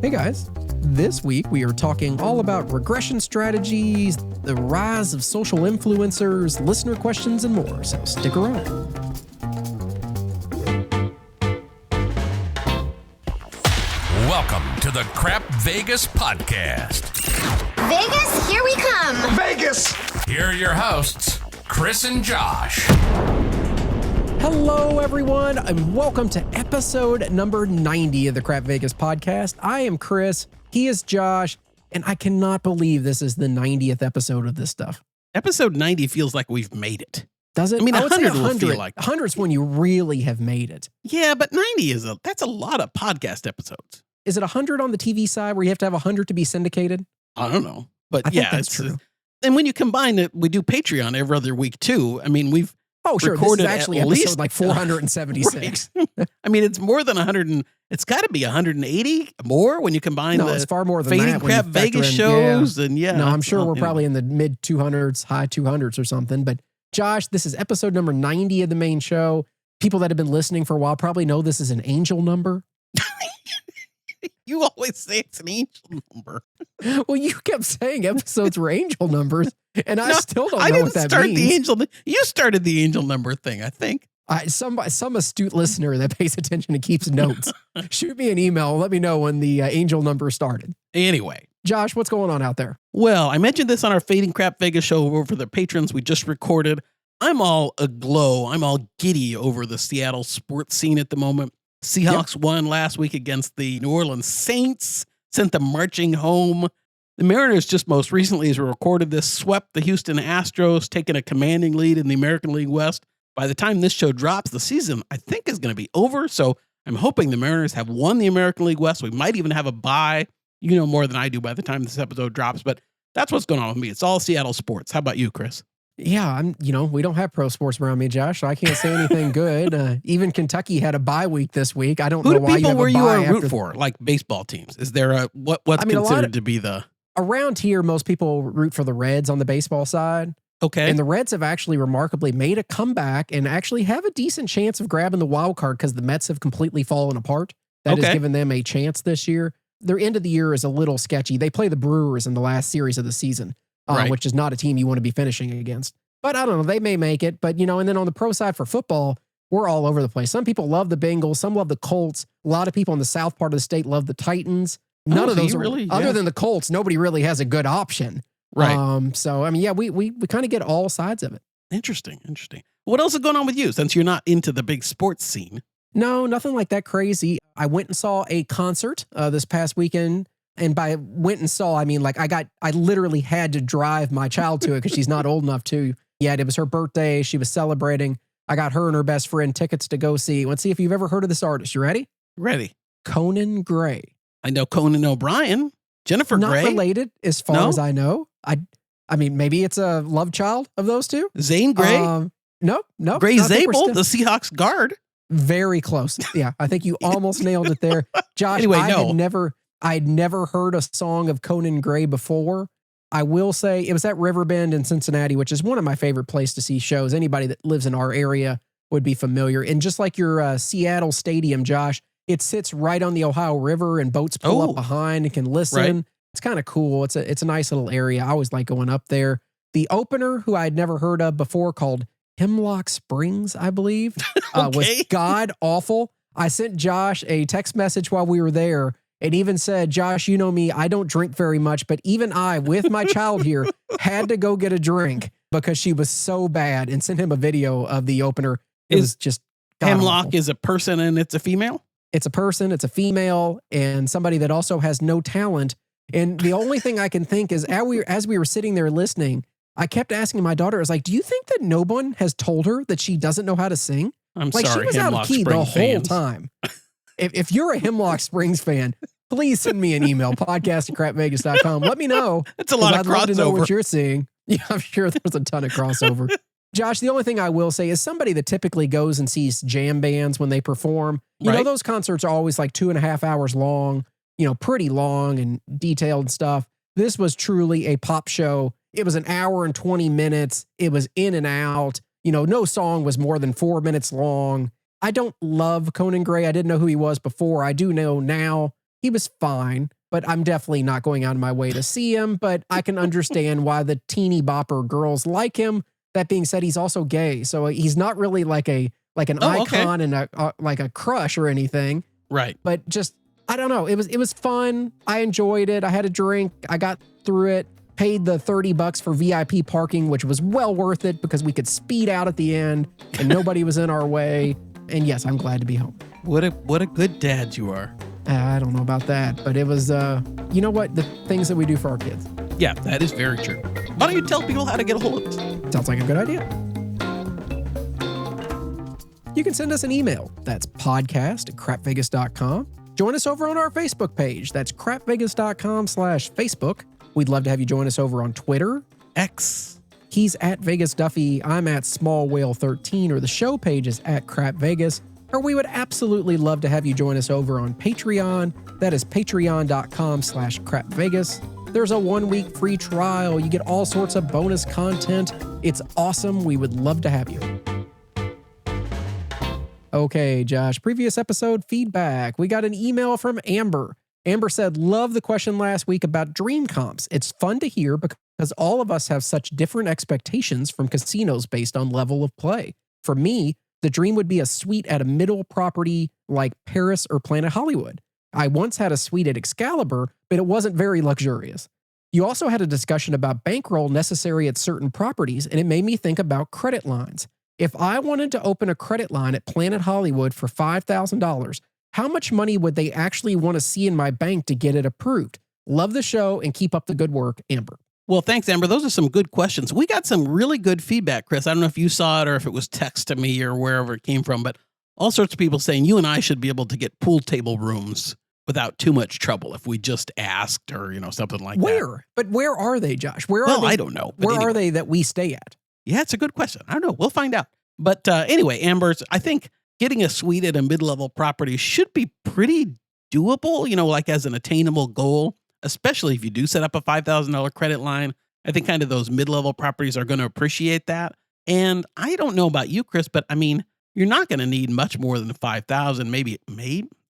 Hey guys, this week we are talking all about regression strategies, the rise of social influencers, listener questions, and more, so stick around. Welcome to the Crap Vegas podcast. Vegas, here we come. Vegas! Here are your hosts, Chris and Josh. Hello everyone, and welcome to episode number 90 of the Crap Vegas podcast. I am Chris, he is Josh, and I cannot believe this is the 90th episode of this stuff. Episode 90 feels like we've made it. Does it? I mean, I would say 100 will feel like 100's when you really have made it. Yeah, but 90 that's a lot of podcast episodes. Is it 100 on the TV side where you have to have 100 to be syndicated? I don't know. But I think yeah, that's true. And when you combine it, we do Patreon every other week too. I mean, we've recorded this is actually at episode least like 476. Right. I mean, it's more than 100 and it's got to be 180 more when you combine No, the it's far more than Fading that. when you Crap factor Vegas in- shows and yeah. No, I'm sure we're anyway. probably in the mid 200s, high 200s or something. But Josh, this is episode number 90 of the main show. People that have been listening for a while probably know this is an angel number. You always say it's an angel number. Well, you kept saying episodes were angel numbers, and I No, still don't I know didn't what that start means. the angel. You started the angel number thing, I think. Some astute listener that pays attention and keeps notes, shoot me an email. Let me know when the angel number started. Anyway. Josh, what's going on out there? Well, I mentioned this on our Fading Crap Vegas show over for the patrons we just recorded. I'm all aglow. I'm all giddy over the Seattle sports scene at the moment. Seahawks won last week against the New Orleans Saints, sent them marching home. The Mariners just most recently, as we recorded this, swept the Houston Astros, taking a commanding lead in the American League West. By the time this show drops, the season, I think, is going to be over. So I'm hoping the Mariners have won the American League West. We might even have a bye. You know more than I do by the time this episode drops, but that's what's going on with me. It's all Seattle sports. How about you, Chris? Yeah, we don't have pro sports around me, Josh, so I can't say anything good. Even Kentucky had a bye week this week. I don't know why you have a bye. Who do people were you root after for, like baseball teams? Is there a what's considered to be the around here? Most people root for the Reds on the baseball side. okay? And the Reds have actually remarkably made a comeback and actually have a decent chance of grabbing the wild card because the Mets have completely fallen apart. That has given them a chance this year. Their end of the year is a little sketchy. They play the Brewers in the last series of the season, Right. which is not a team you want to be finishing against. But I don't know. They may make it. But, and then on the pro side for football, we're all over the place. Some people love the Bengals. Some love the Colts. A lot of people in the south part of the state love the Titans. None of those are really, other than the Colts. Nobody really has a good option. right? So, I mean, yeah, we kind of get all sides of it. Interesting. What else is going on with you since you're not into the big sports scene? No, nothing like that crazy. I went and saw a concert this past weekend. And by went and saw, I mean, like I literally had to drive my child to it because she's not old enough to yet. It was her birthday. She was celebrating. I got her and her best friend tickets to go see. Let's see if you've ever heard of this artist. You ready? Ready? Conan Gray. I know Conan O'Brien, Jennifer Not Grey, related as far No? as I know. I mean, maybe it's a love child of those two. Zane Grey, Nope. Gray I think we're Zabel, still- the Seahawks guard. Very close. Yeah, I think you almost nailed it there. Josh, Anyway, I'd never heard a song of Conan Gray before. I will say it was at Riverbend in Cincinnati, which is one of my favorite places to see shows. Anybody that lives in our area would be familiar. And just like your Seattle Stadium, Josh, it sits right on the Ohio River and boats pull up behind and can listen. Right. It's kind of cool. It's a nice little area. I always like going up there. The opener, who I had never heard of before, called Hemlock Springs, I believe, was god awful. I sent Josh a text message while we were there and even said, Josh, you know me, I don't drink very much, but even I, with my child here, had to go get a drink because she was so bad, and sent him a video of the opener. It was just Hemlock god-awful. is a person and it's a female? It's a person, it's a female, and somebody that also has no talent. And the only thing I can think is as we were sitting there listening, I kept asking my daughter, I was like, do you think that no one has told her that she doesn't know how to sing? I'm Like sorry, she was out Hemlock of key Springs the whole fans. time. If you're a Hemlock Springs fan, please send me an email, podcast@crapvegas.com. Let me know. That's a lot of 'cause I'd love to know crossover. what you're seeing. Yeah, I'm sure there's a ton of crossover. Josh, the only thing I will say is somebody that typically goes and sees jam bands when they perform, you know, Right. those concerts are always like 2.5 hours long, pretty long and detailed stuff. This was truly a pop show. It was an hour and 20 minutes. It was in and out. No song was more than 4 minutes long. I don't love Conan Gray. I didn't know who he was before. I do know now. He was fine, but I'm definitely not going out of my way to see him. But I can understand why the teeny bopper girls like him. That being said, he's also gay, so he's not really like an icon and like a crush or anything. Right. But just, I don't know. It was fun. I enjoyed it. I had a drink. I got through it. Paid the $30 for VIP parking, which was well worth it because we could speed out at the end and nobody was in our way. And yes, I'm glad to be home. What a good dad you are. I don't know about that, but it was, you know what? The things that we do for our kids. Yeah, that is very true. Why don't you tell people how to get a hold of us? Sounds like a good idea. You can send us an email. That's podcast@crapvegas.com. Join us over on our Facebook page. That's crapvegas.com/Facebook. We'd love to have you join us over on Twitter. X. He's at Vegas Duffy. I'm at Small Whale 13, or the show page is at Crap Vegas. Or we would absolutely love to have you join us over on Patreon. That is patreon.com/crapvegas. There's a 1-week free trial. You get all sorts of bonus content. It's awesome. We would love to have you. Okay, Josh, previous episode feedback. We got an email from Amber. Amber said, love the question last week about dream comps. It's fun to hear because all of us have such different expectations from casinos based on level of play. For me, the dream would be a suite at a middle property like Paris or Planet Hollywood. I once had a suite at Excalibur, but it wasn't very luxurious. You also had a discussion about bankroll necessary at certain properties, and it made me think about credit lines. If I wanted to open a credit line at Planet Hollywood for $5,000, how much money would they actually want to see in my bank to get it approved? Love the show and keep up the good work, Amber. Well, thanks, Amber. Those are some good questions. We got some really good feedback, Chris. I don't know if you saw it or if it was text to me or wherever it came from, but all sorts of people saying you and I should be able to get pool table rooms without too much trouble if we just asked or, something like that. Where? But where are they, Josh? Where are they? I don't know. Where are they that we stay at? Yeah, it's a good question. I don't know. We'll find out. But anyway, Amber's, I think getting a suite at a mid-level property should be pretty doable, like as an attainable goal, especially if you do set up a $5,000 credit line. I think kind of those mid-level properties are going to appreciate that. And I don't know about you, Chris, but I mean, you're not going to need much more than $5,000. Maybe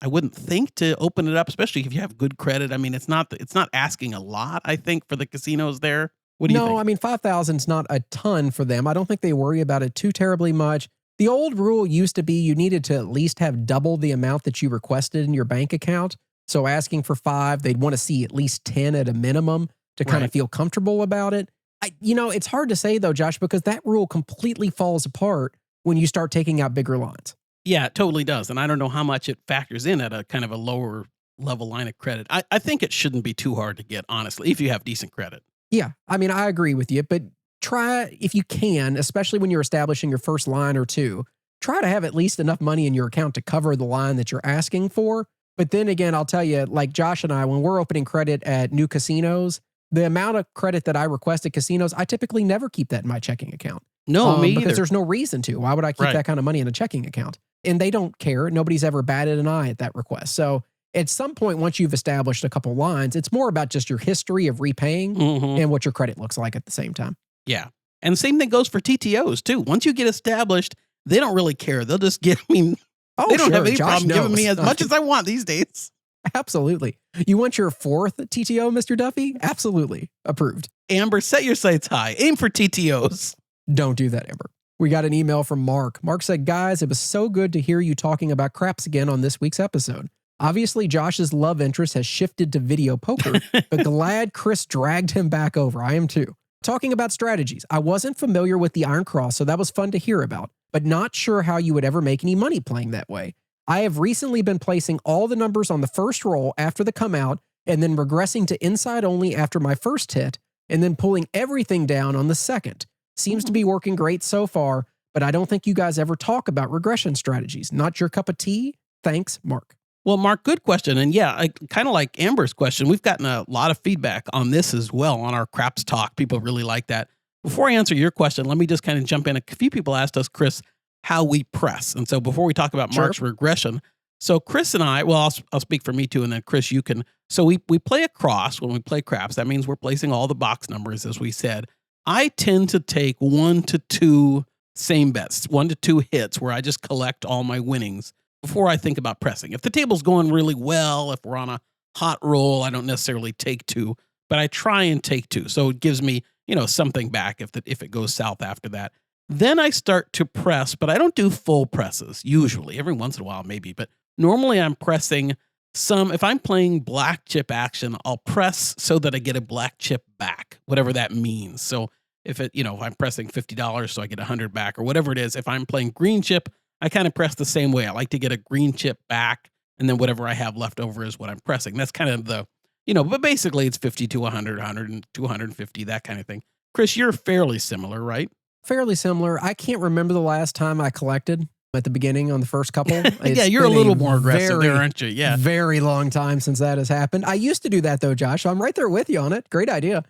I wouldn't think to open it up, especially if you have good credit. I mean, it's not asking a lot, I think, for the casinos there. What do you think? No, I mean, 5,000 is not a ton for them. I don't think they worry about it too terribly much. The old rule used to be you needed to at least have double the amount that you requested in your bank account. So asking for 5, they'd want to see at least 10 at a minimum to kind of feel comfortable about it. It's hard to say though, Josh, because that rule completely falls apart when you start taking out bigger lines. Yeah, it totally does. And I don't know how much it factors in at a kind of a lower level line of credit. I think it shouldn't be too hard to get, honestly, if you have decent credit. Yeah, I mean, I agree with you, but try, if you can, especially when you're establishing your first line or two, try to have at least enough money in your account to cover the line that you're asking for. But then again, I'll tell you, like Josh and I, when we're opening credit at new casinos, the amount of credit that I request at casinos, I typically never keep that in my checking account. No, me either. Because there's no reason to. Why would I keep that kind of money in a checking account? And they don't care. Nobody's ever batted an eye at that request. So at some point, once you've established a couple lines, it's more about just your history of repaying and what your credit looks like at the same time. Yeah. And the same thing goes for TTOs too. Once you get established, they don't really care. They'll just give me, they don't have any problem giving me as much as I want these days. Absolutely. You want your 4th TTO, Mr. Duffy? Absolutely. Approved. Amber, set your sights high. Aim for TTOs. Don't do that, Amber. We got an email from Mark. Mark said, guys, it was so good to hear you talking about craps again on this week's episode. Obviously, Josh's love interest has shifted to video poker, but glad Chris dragged him back over. I am too. Talking about strategies, I wasn't familiar with the Iron Cross, so that was fun to hear about, but not sure how you would ever make any money playing that way. I have recently been placing all the numbers on the first roll after the come out, and then regressing to inside only after my first hit, and then pulling everything down on the second. Seems to be working great so far, but I don't think you guys ever talk about regression strategies. Not your cup of tea? Thanks, Mark. Well, Mark, good question. And yeah, kind of like Amber's question, we've gotten a lot of feedback on this as well on our craps talk. People really like that. Before I answer your question, let me just kind of jump in. A few people asked us, Chris, how we press. And so before we talk about Mark's regression, so Chris and I, well, I'll speak for me too, and then Chris, you can. So we play across when we play craps. That means we're placing all the box numbers, as we said. I tend to take 1 to 2 same bets, 1 to 2 hits where I just collect all my winnings before I think about pressing. If the table's going really well, if we're on a hot roll. I don't necessarily take two, but I try and take two. So it gives me, something back if it goes south after that. Then I start to press, but I don't do full presses usually. Every once in a while, maybe, but normally I'm pressing if I'm playing black chip action, I'll press so that I get a black chip back, whatever that means. So if I'm pressing $50 so I get 100 back or whatever it is, if I'm playing green chip, I kind of press the same way. I like to get a green chip back, and then whatever I have left over is what I'm pressing. That's kind of but basically it's 50 to 100, 100 and 250, that kind of thing. Chris, you're fairly similar, right? Fairly similar. I can't remember the last time I collected at the beginning on the first couple. Yeah, you're a little more aggressive there, aren't you? Yeah. Very long time since that has happened. I used to do that though, Josh. So I'm right there with you on it. Great idea.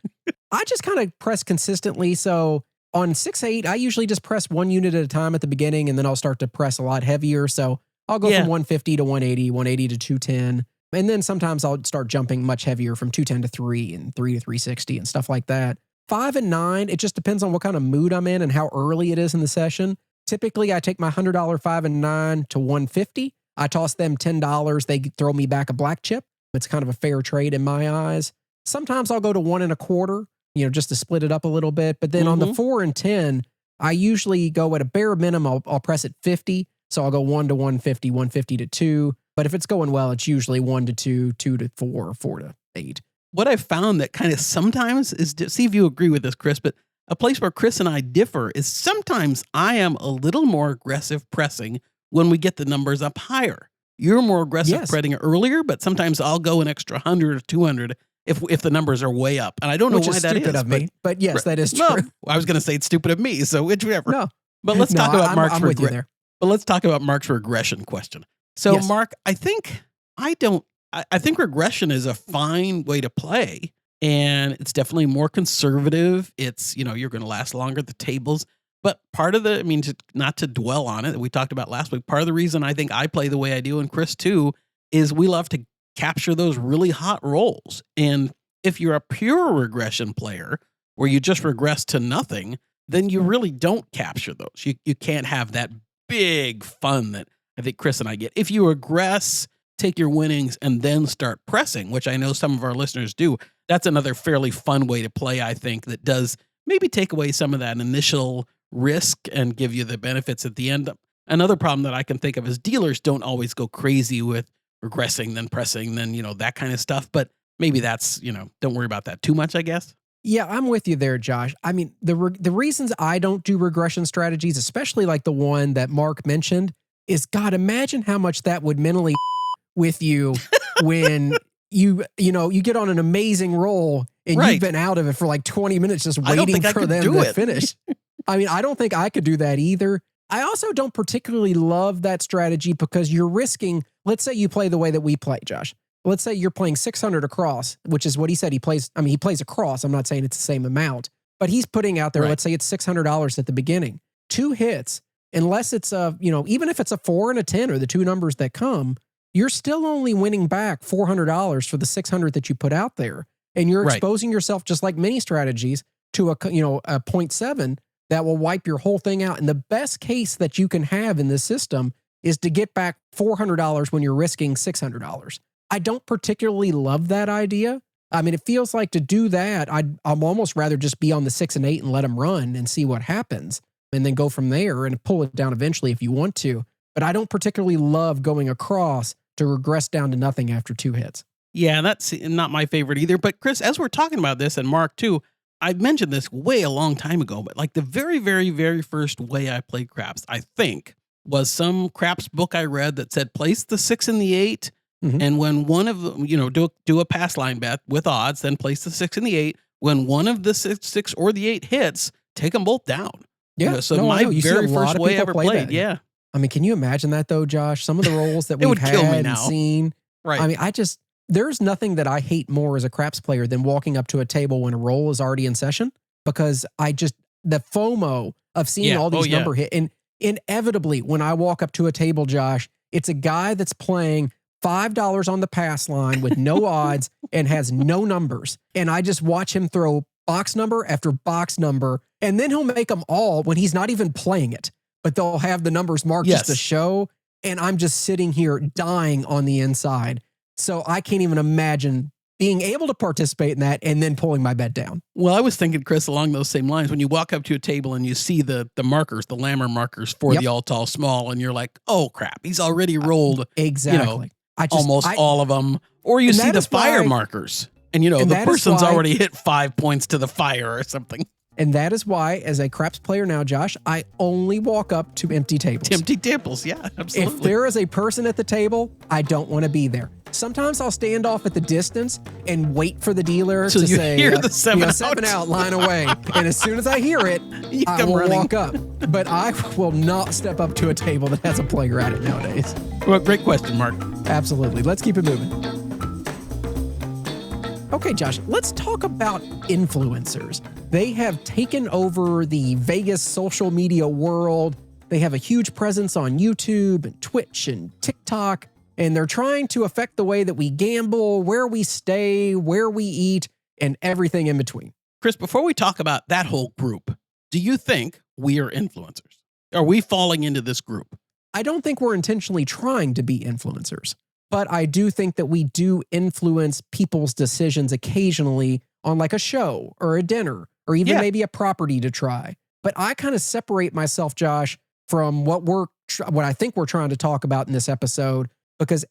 I just kind of press consistently. So on 6-8, I usually just press one unit at a time at the beginning, and then I'll start to press a lot heavier. So I'll go from 150 to 180, 180 to 210. And then sometimes I'll start jumping much heavier from 210 to 3 and 3 to 360 and stuff like that. 5 and 9, it just depends on what kind of mood I'm in and how early it is in the session. Typically, I take my $100 5 and 9 to 150. I toss them $10. They throw me back a black chip. It's kind of a fair trade in my eyes. Sometimes I'll go to 1 1/4, just to split it up a little bit. But then on the 4 and 10, I usually go at a bare minimum. I'll press it 50. So I'll go 1 to 150, 150 to 2. But if it's going well, it's usually 1 to 2, 2 to 4, 4 to 8. What I've found that kind of sometimes is, see if you agree with this, Chris, but a place where Chris and I differ is sometimes I am a little more aggressive pressing when we get the numbers up higher. You're more aggressive pressing earlier, but sometimes I'll go an extra 100 or 200 if the numbers are way up. And I don't know why that is. Stupid of me, but yes, that is true. No, I was going to say it's stupid of me, so whichever. No. But let's talk about Mark's I'm with you there. But let's talk about Mark's regression question. So, yes. Mark, I think regression is a fine way to play, and it's definitely more conservative. It's, you're going to last longer at the tables. But part of not to dwell on it, that we talked about last week, part of the reason I think I play the way I do, and Chris too, is we love to capture those really hot rolls. And if you're a pure regression player where you just regress to nothing, then you really don't capture those. You can't have that big fun that I think Chris and I get. If you regress, take your winnings, and then start pressing, which I know some of our listeners do, that's another fairly fun way to play, I think, that does maybe take away some of that initial risk and give you the benefits at the end. Another problem that I can think of is dealers don't always go crazy with regressing, then pressing, then, that kind of stuff. But maybe that's, don't worry about that too much, I guess. Yeah, I'm with you there, Josh. I mean, the reasons I don't do regression strategies, especially like the one that Mark mentioned, is, God, imagine how much that would mentally with you when you get on an amazing roll and you've been out of it for like 20 minutes just waiting for them to finish. I mean, I don't think I could do that either. I also don't particularly love that strategy because you're risking, let's say you play the way that we play, Josh. Let's say you're playing 600 across, which is what he said he plays. I mean, he plays across. I'm not saying it's the same amount, but he's putting out there, let's say it's $600 at the beginning. 2 hits, unless it's even if it's a 4 and a 10 or the 2 numbers that come, you're still only winning back $400 for the 600 that you put out there. And you're exposing yourself, just like many strategies, to a 0.7 that will wipe your whole thing out. And the best case that you can have in this system is to get back $400 when you're risking $600. I don't particularly love that idea. I mean, it feels like to do that, I'm almost rather just be on the 6 and 8 and let them run and see what happens, and then go from there and pull it down eventually if you want to. But I don't particularly love going across to regress down to nothing after 2 hits. Yeah, that's not my favorite either. But Chris, as we're talking about this, and Mark too, I've mentioned this way a long time ago, but like the very, very, very first way I played craps, I think, was some craps book I read that said place the 6 and the 8. And when one of them, do a pass line bet with odds, then place the 6 and the 8. When one of the 6 or the 8 hits, take them both down. Yeah. My very first way I ever played. That. Yeah. I mean, can you imagine that though, Josh? Some of the rolls that we've had and seen. Right. I mean, there's nothing that I hate more as a craps player than walking up to a table when a roll is already in session, because the FOMO of seeing all these number hit. And inevitably, when I walk up to a table, Josh, it's a guy that's playing $5 on the pass line with no odds and has no numbers. And I just watch him throw box number after box number, and then he'll make them all when he's not even playing it, but they'll have the numbers marked just to show. And I'm just sitting here dying on the inside, So I can't even imagine being able to participate in that and then pulling my bet down. Well, I was thinking, Chris, along those same lines, when you walk up to a table and you see the markers, the Lammer markers for the all, tall, small, and you're like, oh, crap, he's already rolled exactly. almost all of them. Or you see the fire markers, and the person's already hit 5 points to the fire or something. And that is why, as a craps player now, Josh, I only walk up to empty tables. Empty tables, yeah, absolutely. If there is a person at the table, I don't want to be there. Sometimes I'll stand off at the distance and wait for the dealer to say, hear the 7 out, line away. And as soon as I hear it, I will walk up. But I will not step up to a table that has a player at it nowadays. Well, great question, Mark. Absolutely. Let's keep it moving. Okay, Josh, let's talk about influencers. They have taken over the Vegas social media world. They have a huge presence on YouTube and Twitch and TikTok, and they're trying to affect the way that we gamble, where we stay, where we eat, and everything in between. Chris, before we talk about that whole group, do you think we are influencers? Are we falling into this group? I don't think we're intentionally trying to be influencers, but I do think that we do influence people's decisions occasionally on like a show or a dinner or even maybe a property to try. But I kind of separate myself, Josh, from what I think we're trying to talk about in this episode, because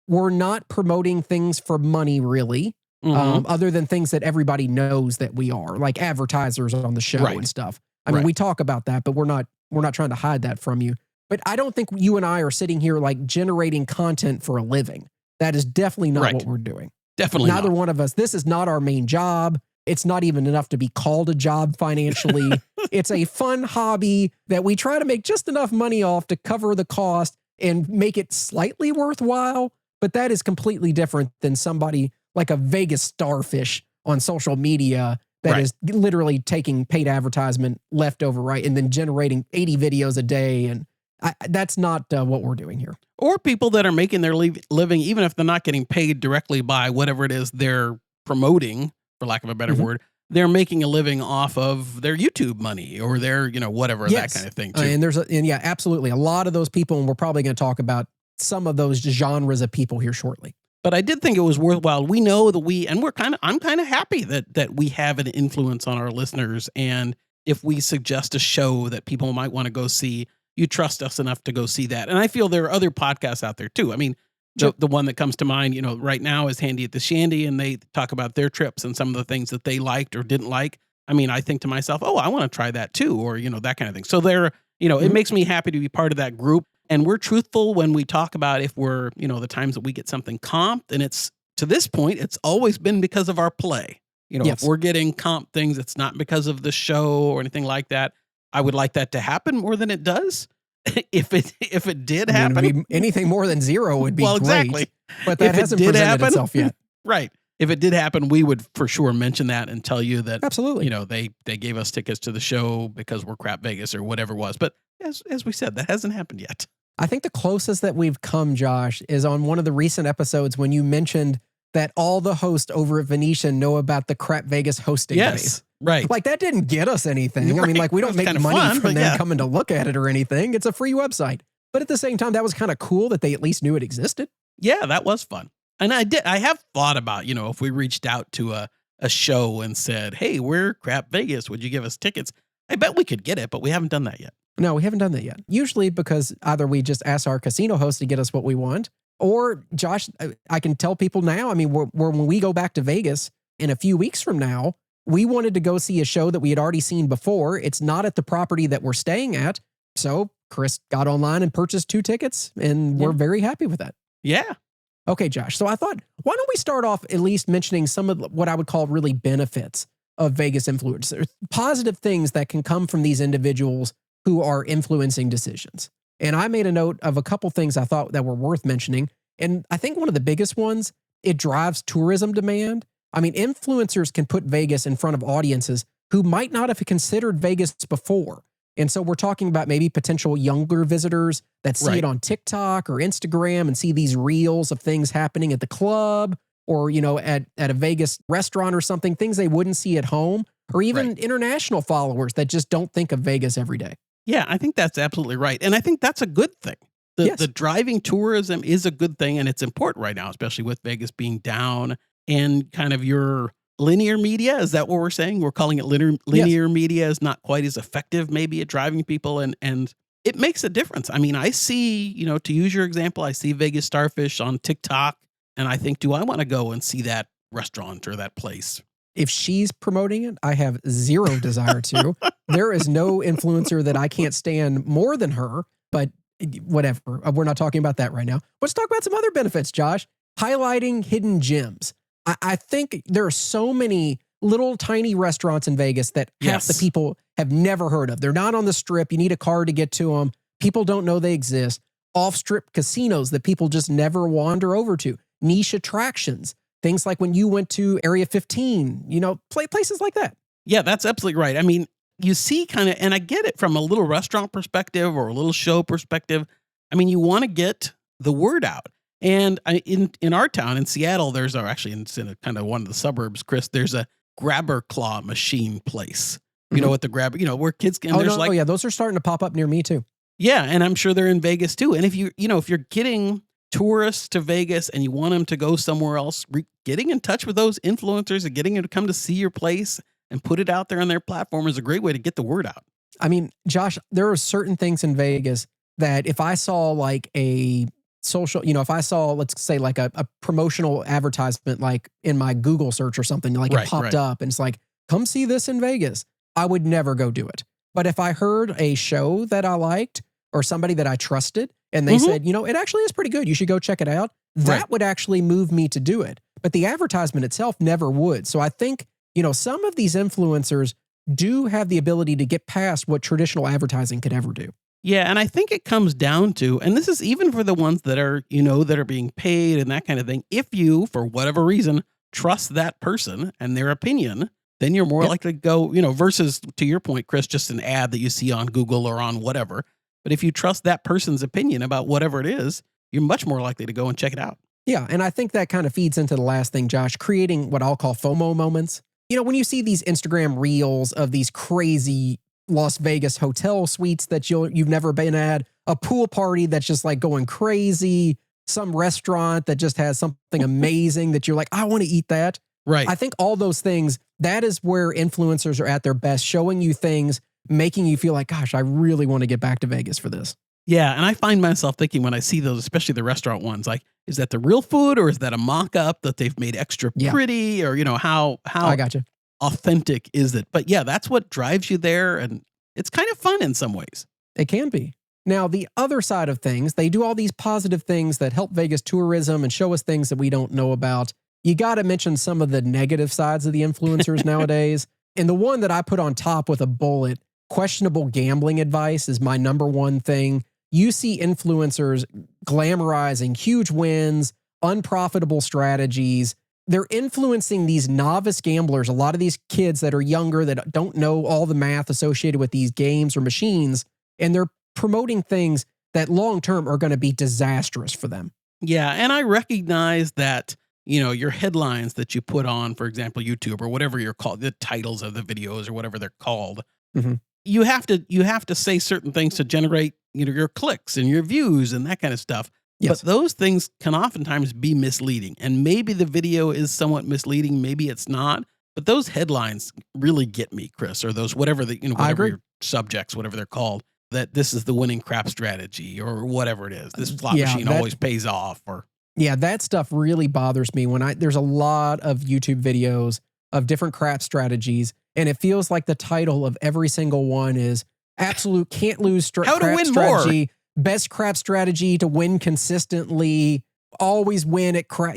we're not promoting things for money really, other than things that everybody knows that we are, like advertisers on the show and stuff. I mean, we talk about that, but we're not trying to hide that from you. But I don't think you and I are sitting here like generating content for a living. That is definitely not what we're doing. Definitely Neither not. one of us. This is not our main job. It's not even enough to be called a job financially. It's a fun hobby that we try to make just enough money off to cover the cost and make it slightly worthwhile. But that is completely different than somebody like a Vegas starfish on social media that is literally taking paid advertisement left over right and then generating 80 videos a day. And that's not what we're doing here. Or people that are making their living, even if they're not getting paid directly by whatever it is they're promoting, for lack of a better word, they're making a living off of their YouTube money or their, whatever, that kind of thing too. And absolutely. A lot of those people, and we're probably going to talk about some of those genres of people here shortly. But I did think it was worthwhile. We know that I'm kind of happy that we have an influence on our listeners. And if we suggest a show that people might want to go see, you trust us enough to go see that. And I feel there are other podcasts out there too. I mean, the one that comes to mind, right now is Handy at the Shandy, and they talk about their trips and some of the things that they liked or didn't like. I mean, I think to myself, oh, I want to try that too, or, that kind of thing. So it makes me happy to be part of that group. And we're truthful when we talk about if we're, the times that we get something comped, and it's, to this point, it's always been because of our play. If we're getting comp things, it's not because of the show or anything like that. I would like that to happen more than it does. If it did happen, anything more than zero would be exactly. great. But that hasn't presented itself yet. Right. If it did happen, we would for sure mention that and tell you that absolutely. They gave us tickets to the show because we're Crap Vegas or whatever it was. But as we said, that hasn't happened yet. I think the closest that we've come, Josh, is on one of the recent episodes when you mentioned that all the hosts over at Venetian know about the Crap Vegas hosting base. Right. Like that didn't get us anything. I mean, like we don't make money from them coming to look at it or anything. It's a free website. But at the same time, that was kind of cool that they at least knew it existed. Yeah, that was fun. And I have thought about, if we reached out to a show and said, hey, we're Crap Vegas, would you give us tickets? I bet we could get it, but we haven't done that yet. No, we haven't done that yet. Usually because either we just ask our casino host to get us what we want, or Josh, I can tell people now, I mean, when we go back to Vegas in a few weeks from now, we wanted to go see a show that we had already seen before. It's not at the property that we're staying at. So Chris got online and purchased 2 tickets, and we're very happy with that. Yeah. Okay, Josh. So I thought, why don't we start off at least mentioning some of what I would call really benefits of Vegas influencers, positive things that can come from these individuals who are influencing decisions. And I made a note of a couple things I thought that were worth mentioning. And I think one of the biggest ones, it drives tourism demand. I mean, influencers can put Vegas in front of audiences who might not have considered Vegas before. And so we're talking about maybe potential younger visitors that see it on TikTok or Instagram and see these reels of things happening at the club or, at a Vegas restaurant or something, things they wouldn't see at home, or even international followers that just don't think of Vegas every day. Yeah, I think that's absolutely right. And I think that's a good thing. The driving tourism is a good thing, and it's important right now, especially with Vegas being down and kind of your linear media. Is that what we're saying? We're calling it linear media is not quite as effective maybe at driving people, and it makes a difference. I mean, I see, to use your example, I see Vegas Starfish on TikTok, and I think, do I want to go and see that restaurant or that place? If she's promoting it, I have zero desire to. There is no influencer that I can't stand more than her, but whatever. We're not talking about that right now. Let's talk about some other benefits, Josh. Highlighting hidden gems. I think there are so many little tiny restaurants in Vegas that half the people have never heard of. They're not on the strip. You need a car to get to them. People don't know they exist. Off-strip casinos that people just never wander over to. Niche attractions. Things like when you went to Area 15, places like that. Yeah, that's absolutely right. I mean, you see kind of, and I get it from a little restaurant perspective or a little show perspective. I mean, you want to get the word out. And in our town, in Seattle, there's actually in kind of one of the suburbs, Chris, there's a grabber claw machine place. You know what the grabber, where kids can, those are starting to pop up near me too. Yeah. And I'm sure they're in Vegas too. And if if you're getting tourists to Vegas and you want them to go somewhere else, getting in touch with those influencers and getting them to come to see your place and put it out there on their platform is a great way to get the word out. I mean, Josh, there are certain things in Vegas that if I saw like a social, if I saw, let's say like a promotional advertisement, like in my Google search or something, like it popped up and it's like, come see this in Vegas, I would never go do it. But if I heard a show that I liked or somebody that I trusted and they said, it actually is pretty good, you should go check it out, that would actually move me to do it. But the advertisement itself never would. So I think, some of these influencers do have the ability to get past what traditional advertising could ever do. Yeah, and I think it comes down to, and this is even for the ones that are, that are being paid and that kind of thing. If you, for whatever reason, trust that person and their opinion, then you're more likely to go, versus, to your point, Chris, just an ad that you see on Google or on whatever. But if you trust that person's opinion about whatever it is, you're much more likely to go and check it out. Yeah, and I think that kind of feeds into the last thing, Josh, creating what I'll call FOMO moments. When you see these Instagram reels of these crazy Las Vegas hotel suites that you've never been at, a pool party that's just like going crazy, some restaurant that just has something amazing that you're like, I want to eat that. Right. I think all those things, that is where influencers are at their best, showing you things, making you feel like, gosh, I really want to get back to Vegas for this. Yeah, and I find myself thinking when I see those, especially the restaurant ones, like, is that the real food or is that a mock-up that they've made extra pretty, or how I gotcha. Authentic is it? But yeah, that's what drives you there, and it's kind of fun in some ways. It can be. Now, the other side of things, they do all these positive things that help Vegas tourism and show us things that we don't know about. You got to mention some of the negative sides of the influencers nowadays. And the one that I put on top with a bullet, questionable gambling advice, is my number one thing. You see influencers glamorizing huge wins, unprofitable strategies. They're influencing these novice gamblers, a lot of these kids that are younger that don't know all the math associated with these games or machines, and they're promoting things that long-term are going to be disastrous for them. Yeah, and I recognize that, your headlines that you put on, for example, YouTube or whatever you're called, the titles of the videos or whatever they're called, you have to say certain things to generate, your clicks and your views and that kind of stuff. Yes. But those things can oftentimes be misleading, and maybe the video is somewhat misleading, maybe it's not. But those headlines really get me, Chris, or those whatever your subjects, whatever they're called, that this is the winning crap strategy or whatever it is. This slot machine always pays off. Yeah, that stuff really bothers me when there's a lot of YouTube videos of different crap strategies, and it feels like the title of every single one is absolute can't lose How to crap win strategy. More. Best crap strategy to win consistently, always win at crap,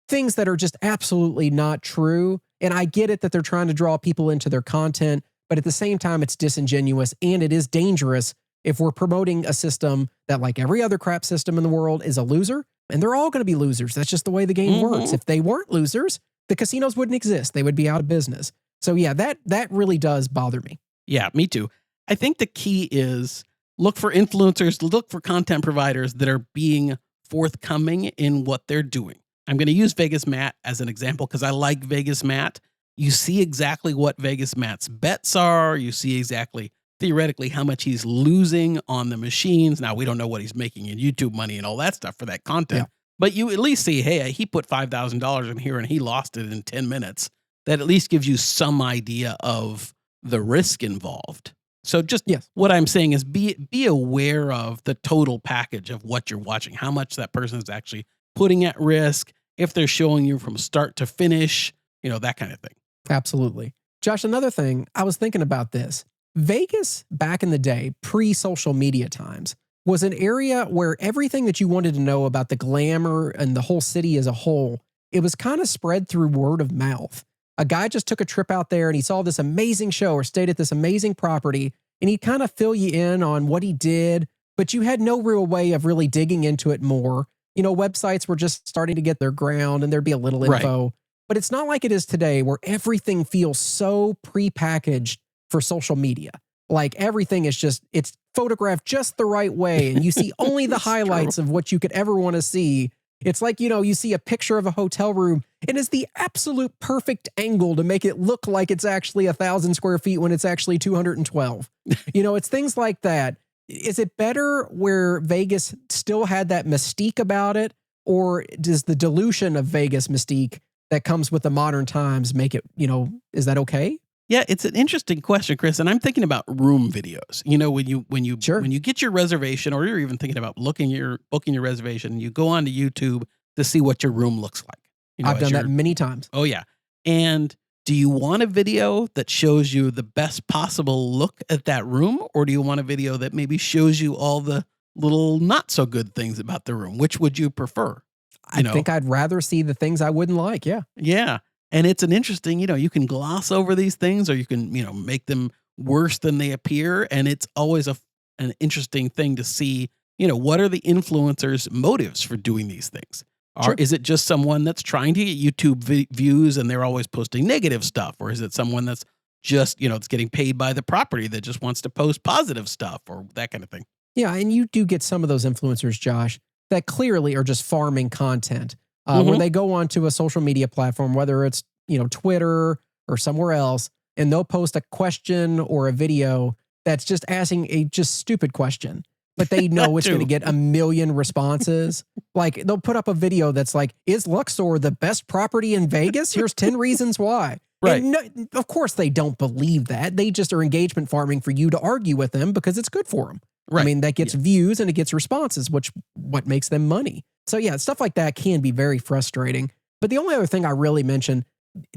things that are just absolutely not true. And I get it that they're trying to draw people into their content, but at the same time, it's disingenuous and it is dangerous if we're promoting a system that, like every other crap system in the world, is a loser, and they're all going to be losers. That's just the way the game works. If they weren't losers, the casinos wouldn't exist. They would be out of business. So yeah, that really does bother me. Yeah, me too. I think the key is look for influencers, look for content providers that are being forthcoming in what they're doing. I'm going to use Vegas Matt as an example because I like Vegas Matt. You see exactly what Vegas Matt's bets are. You see exactly theoretically how much he's losing on the machines. Now, we don't know what he's making in YouTube money and all that stuff for that content. Yeah. But you at least see, hey, he put $5,000 in here and he lost it in 10 minutes. That at least gives you some idea of the risk involved. So just what I'm saying is be aware of the total package of what you're watching, how much that person is actually putting at risk, if they're showing you from start to finish, that kind of thing. Absolutely. Josh, another thing, I was thinking about this. Vegas back in the day, pre-social media times, was an area where everything that you wanted to know about the glamour and the whole city as a whole, it was kind of spread through word of mouth. A guy just took a trip out there and he saw this amazing show or stayed at this amazing property, and he'd kind of fill you in on what he did, but you had no real way of really digging into it more. Websites were just starting to get their ground and there'd be a little info. Right. But it's not like it is today where everything feels so prepackaged for social media. Like everything is it's photographed just the right way and you see only the highlights of what you could ever want to see. It's like, you see a picture of a hotel room and it's the absolute perfect angle to make it look like it's actually 1,000 square feet when it's actually 212. It's things like that. Is it better where Vegas still had that mystique about it? Or does the dilution of Vegas mystique that comes with the modern times make it, is that okay? Yeah, it's an interesting question, Chris. And I'm thinking about room videos. When you get your reservation, or you're even thinking about booking your reservation, you go onto YouTube to see what your room looks like. I've done that many times. Oh yeah. And do you want a video that shows you the best possible look at that room, or do you want a video that maybe shows you all the little not so good things about the room? Which would you prefer? I think I'd rather see the things I wouldn't like. Yeah. Yeah. And it's an interesting, you can gloss over these things or you can, make them worse than they appear. And it's always an interesting thing to see, what are the influencers' motives for doing these things? Or is it just someone that's trying to get YouTube views and they're always posting negative stuff? Or is it someone that's just, it's getting paid by the property that just wants to post positive stuff or that kind of thing? Yeah. And you do get some of those influencers, Josh, that clearly are just farming content. Where they go onto a social media platform, whether it's, Twitter or somewhere else, and they'll post a question or a video that's just asking a just stupid question, but they know it's going to get a million responses. Like they'll put up a video that's like, is Luxor the best property in Vegas? Here's 10 reasons why. Right. And no, of course they don't believe that. They just are engagement farming for you to argue with them because it's good for them. Right. I mean, that gets views and it gets responses, what makes them money. So yeah, stuff like that can be very frustrating. But the only other thing I really mentioned,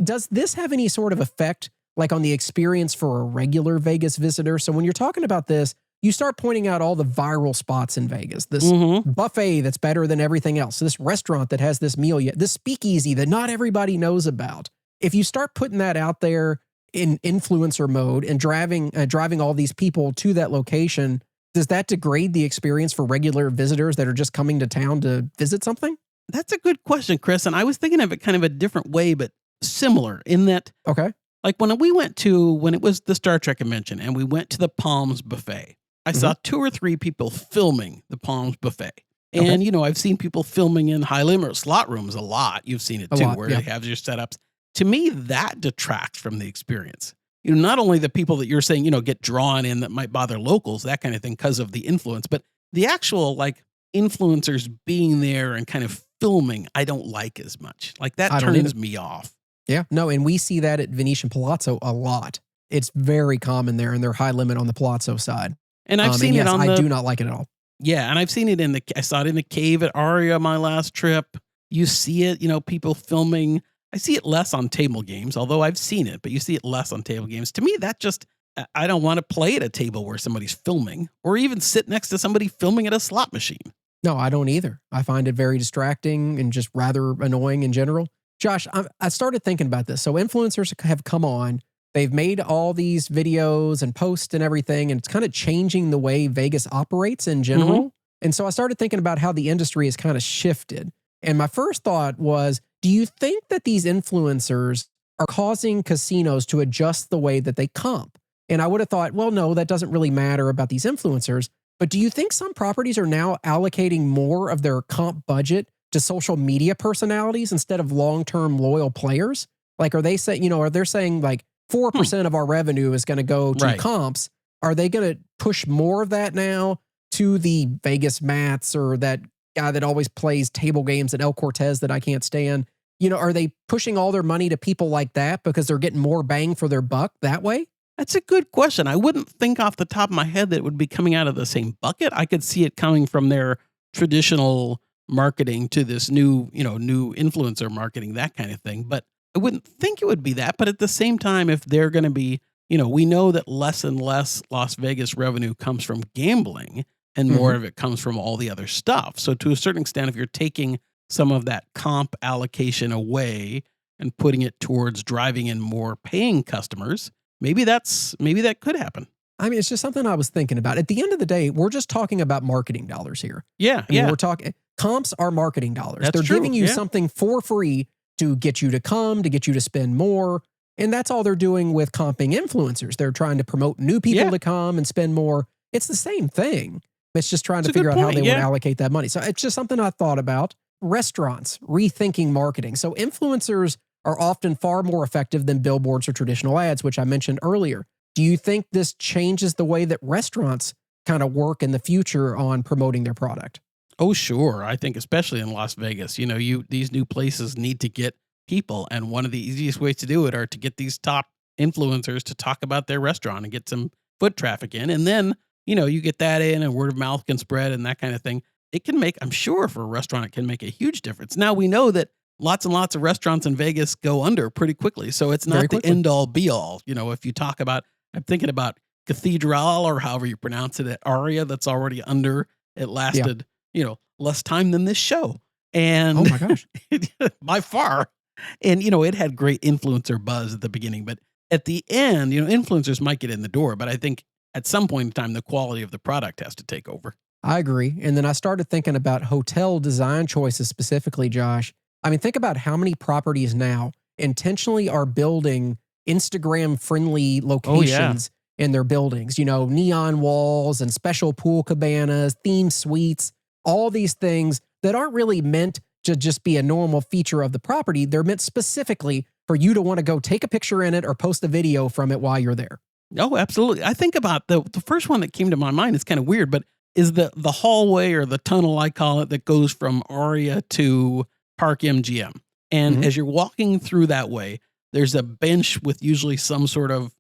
does this have any sort of effect like on the experience for a regular Vegas visitor? So when you're talking about this, you start pointing out all the viral spots in Vegas, this buffet that's better than everything else, this restaurant that has this meal yet, this speakeasy that not everybody knows about. If you start putting that out there in influencer mode and driving all these people to that location, does that degrade the experience for regular visitors that are just coming to town to visit something? That's a good question, Chris. And I was thinking of it kind of a different way, but similar in that, like when it was the Star Trek convention and we went to the Palms buffet, I saw 2 or 3 people filming the Palms buffet. And, I've seen people filming in high limit slot rooms a lot. You've seen it too, where they have your setups. To me, that detracts from the experience. Not only the people that you're saying, get drawn in that might bother locals, that kind of thing, because of the influence, but the actual like influencers being there and kind of filming, I don't like as much. Like that turns me off. Yeah, no, and we see that at Venetian Palazzo a lot. It's very common there, and they're high limit on the Palazzo side. And I've seen it on I do not like it at all. Yeah, and I've seen it I saw it in the cave at Aria my last trip. You see it, people filming. I see it less on table games, although I've seen it, but you see it less on table games. To me, that just, I don't want to play at a table where somebody's filming or even sit next to somebody filming at a slot machine. No, I don't either. I find it very distracting and just rather annoying in general. Josh, I started thinking about this. So influencers have come on. They've made all these videos and posts and everything, and it's kind of changing the way Vegas operates in general. And so I started thinking about how the industry has kind of shifted. And my first thought was, do you think that these influencers are causing casinos to adjust the way that they comp? And I would have thought, well, no, that doesn't really matter about these influencers. But do you think some properties are now allocating more of their comp budget to social media personalities instead of long-term loyal players? Like, are they saying, are they saying like 4% of our revenue is going to go to comps? Are they going to push more of that now to the Vegas Mats or that guy that always plays table games at El Cortez that I can't stand? Are they pushing all their money to people like that because they're getting more bang for their buck that way? That's a good question. I wouldn't think off the top of my head that it would be coming out of the same bucket. I could see it coming from their traditional marketing to this new influencer marketing, that kind of thing. But I wouldn't think it would be that. But at the same time, if they're going to be, we know that less and less Las Vegas revenue comes from gambling and more of it comes from all the other stuff. So to a certain extent, if you're taking some of that comp allocation away and putting it towards driving in more paying customers, maybe that could happen. I mean, it's just something I was thinking about. At the end of the day, we're just talking about marketing dollars here. Yeah, We're talking comps are marketing dollars. They're giving you something for free to get you to come, to get you to spend more. And that's all they're doing with comping influencers. They're trying to promote new people to come and spend more. It's the same thing. It's just trying to figure out how they would allocate that money. So it's just something I thought about. Restaurants, rethinking marketing. So influencers are often far more effective than billboards or traditional ads, which I mentioned earlier. Do you think this changes the way that restaurants kind of work in the future on promoting their product? Oh, sure. I think especially in Las Vegas, these new places need to get people. And one of the easiest ways to do it are to get these top influencers to talk about their restaurant and get some foot traffic in. And then, you get that in and word of mouth can spread and that kind of thing. It can make, I'm sure for a restaurant, it can make a huge difference. Now we know that lots and lots of restaurants in Vegas go under pretty quickly. So it's not the end all be all. If you talk about, I'm thinking about Cathedral or however you pronounce it at Aria, that's already under. It lasted, less time than this show. And oh my gosh, by far. And, it had great influencer buzz at the beginning, but at the end, influencers might get in the door, but I think at some point in time, the quality of the product has to take over. I agree. And then I started thinking about hotel design choices specifically, Josh. I mean, think about how many properties now intentionally are building Instagram-friendly locations in their buildings. Neon walls and special pool cabanas, themed suites, all these things that aren't really meant to just be a normal feature of the property. They're meant specifically for you to want to go take a picture in it or post a video from it while you're there. Oh, absolutely. I think about the first one that came to my mind is kind of weird, but is the hallway or the tunnel, I call it, that goes from Aria to Park MGM. And as you're walking through that way, there's a bench with usually some sort of,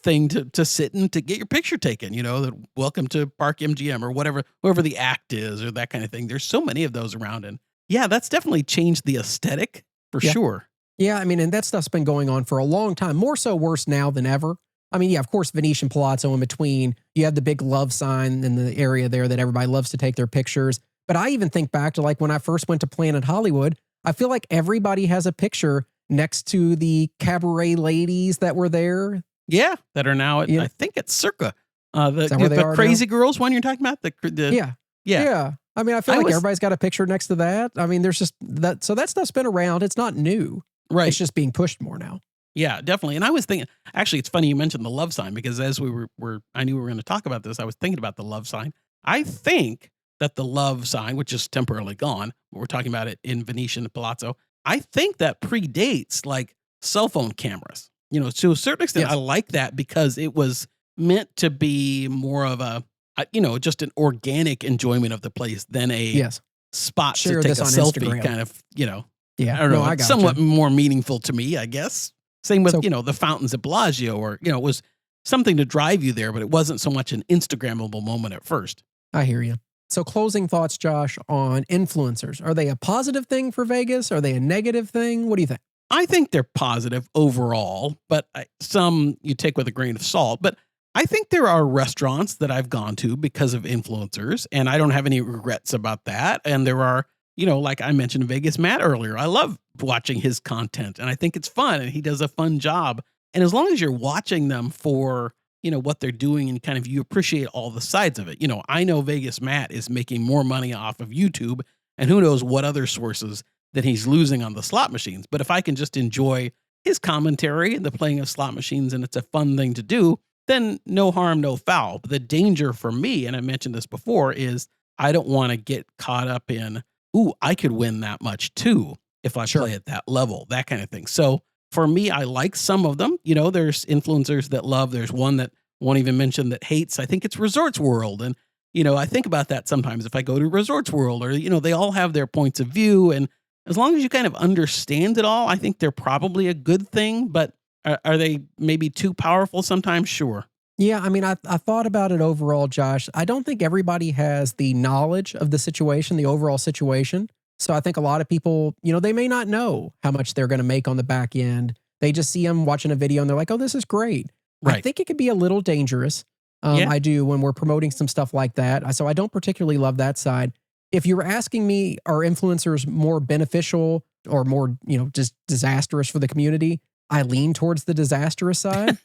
thing to sit and to get your picture taken, that welcome to Park MGM or whoever the act is or that kind of thing. There's so many of those around. And yeah, that's definitely changed the aesthetic for sure. Yeah. I mean, and that stuff's been going on for a long time, more so worse now than ever. I mean, yeah, of course, Venetian Palazzo in between. You have the big love sign in the area there that everybody loves to take their pictures. But I even think back to like when I first went to Planet Hollywood, I feel like everybody has a picture next to the cabaret ladies that were there. Yeah, that are now at, I think it's Circa. The Crazy now? Girls one you're talking about? Yeah. I mean, I feel like everybody's got a picture next to that. I mean, there's just that. So that stuff's been around. It's not new. Right. It's just being pushed more now. Yeah, definitely. And I was thinking, actually, it's funny you mentioned the love sign because as we were I knew we were going to talk about this. I was thinking about the love sign. I think that the love sign, which is temporarily gone, we're talking about it in Venetian Palazzo. I think that predates like cell phone cameras. To a certain extent, I like that because it was meant to be more of a, just an organic enjoyment of the place than a spot to take a selfie Instagram. Kind of, I don't know, it's somewhat more meaningful to me, I guess. Same with, the fountains at Bellagio or, it was something to drive you there, but it wasn't so much an Instagrammable moment at first. I hear you. So closing thoughts, Josh, on influencers. Are they a positive thing for Vegas? Are they a negative thing? What do you think? I think they're positive overall, but some you take with a grain of salt. But I think there are restaurants that I've gone to because of influencers, and I don't have any regrets about that. And there are, like I mentioned Vegas Matt earlier, I love watching his content, and I think it's fun, and he does a fun job. And as long as you're watching them for, what they're doing and kind of you appreciate all the sides of it. I know Vegas Matt is making more money off of YouTube, and who knows what other sources that he's losing on the slot machines. But if I can just enjoy his commentary and the playing of slot machines, and it's a fun thing to do, then no harm, no foul. But the danger for me, and I mentioned this before, is I don't want to get caught up in, I could win that much too if I play at that level, that kind of thing. So for me, I like some of them. There's influencers that love, there's one that One even mentioned that hates, I think it's Resorts World. And, I think about that sometimes if I go to Resorts World or, they all have their points of view. And as long as you kind of understand it all, I think they're probably a good thing. But are they maybe too powerful sometimes? Sure. Yeah, I mean, I thought about it overall, Josh. I don't think everybody has the knowledge of the situation, the overall situation. So I think a lot of people, they may not know how much they're going to make on the back end. They just see them watching a video and they're like, oh, this is great. Right. I think it could be a little dangerous. Yeah. I do when we're promoting some stuff like that. So I don't particularly love that side. If you were asking me, are influencers more beneficial or more, just disastrous for the community? I lean towards the disastrous side.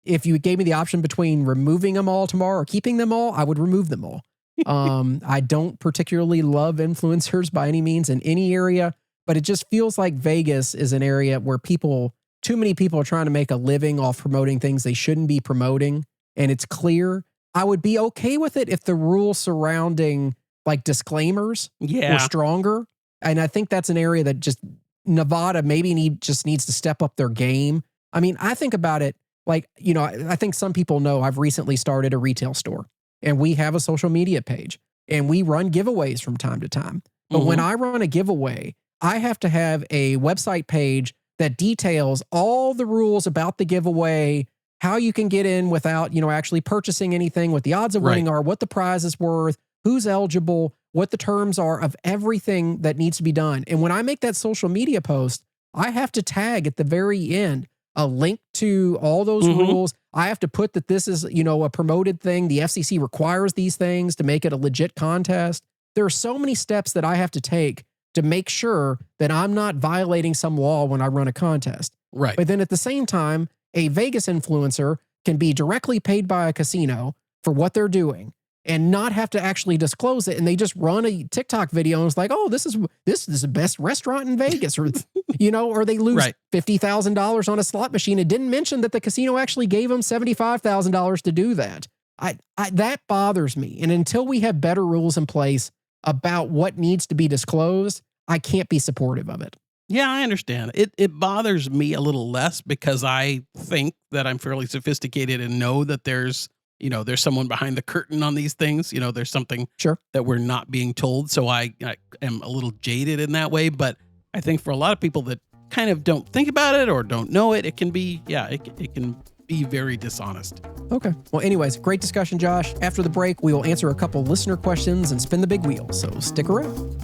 If you gave me the option between removing them all tomorrow or keeping them all, I would remove them all. I don't particularly love influencers by any means in any area, but it just feels like Vegas is an area where too many people are trying to make a living off promoting things they shouldn't be promoting. And it's clear. I would be okay with it if the rules surrounding like disclaimers were stronger. And I think that's an area that just Nevada maybe just needs to step up their game. I mean, I think about it like, I think some people know I've recently started a retail store and we have a social media page and we run giveaways from time to time. But when I run a giveaway, I have to have a website page that details all the rules about the giveaway, how you can get in without, actually purchasing anything, what the odds of winning are, what the prize is worth, who's eligible, what the terms are of everything that needs to be done. And when I make that social media post, I have to tag at the very end a link to all those rules. I have to put that this is, a promoted thing. The FCC requires these things to make it a legit contest. There are so many steps that I have to take to make sure that I'm not violating some law when I run a contest. Right. But then at the same time, a Vegas influencer can be directly paid by a casino for what they're doing and not have to actually disclose it. And they just run a TikTok video and it's like, oh, this is the best restaurant in Vegas, or, or they lose $50,000 on a slot machine. It didn't mention that the casino actually gave them $75,000 to do that. That bothers me. And until we have better rules in place about what needs to be disclosed, I can't be supportive of it. Yeah, I understand. It bothers me a little less because I think that I'm fairly sophisticated and know that there's someone behind the curtain on these things. There's something that we're not being told. So I am a little jaded in that way. But I think for a lot of people that kind of don't think about it or don't know it, it can be, it can be very dishonest. Okay. Well, anyways, great discussion, Josh. After the break, we will answer a couple listener questions and spin the big wheel. So stick around.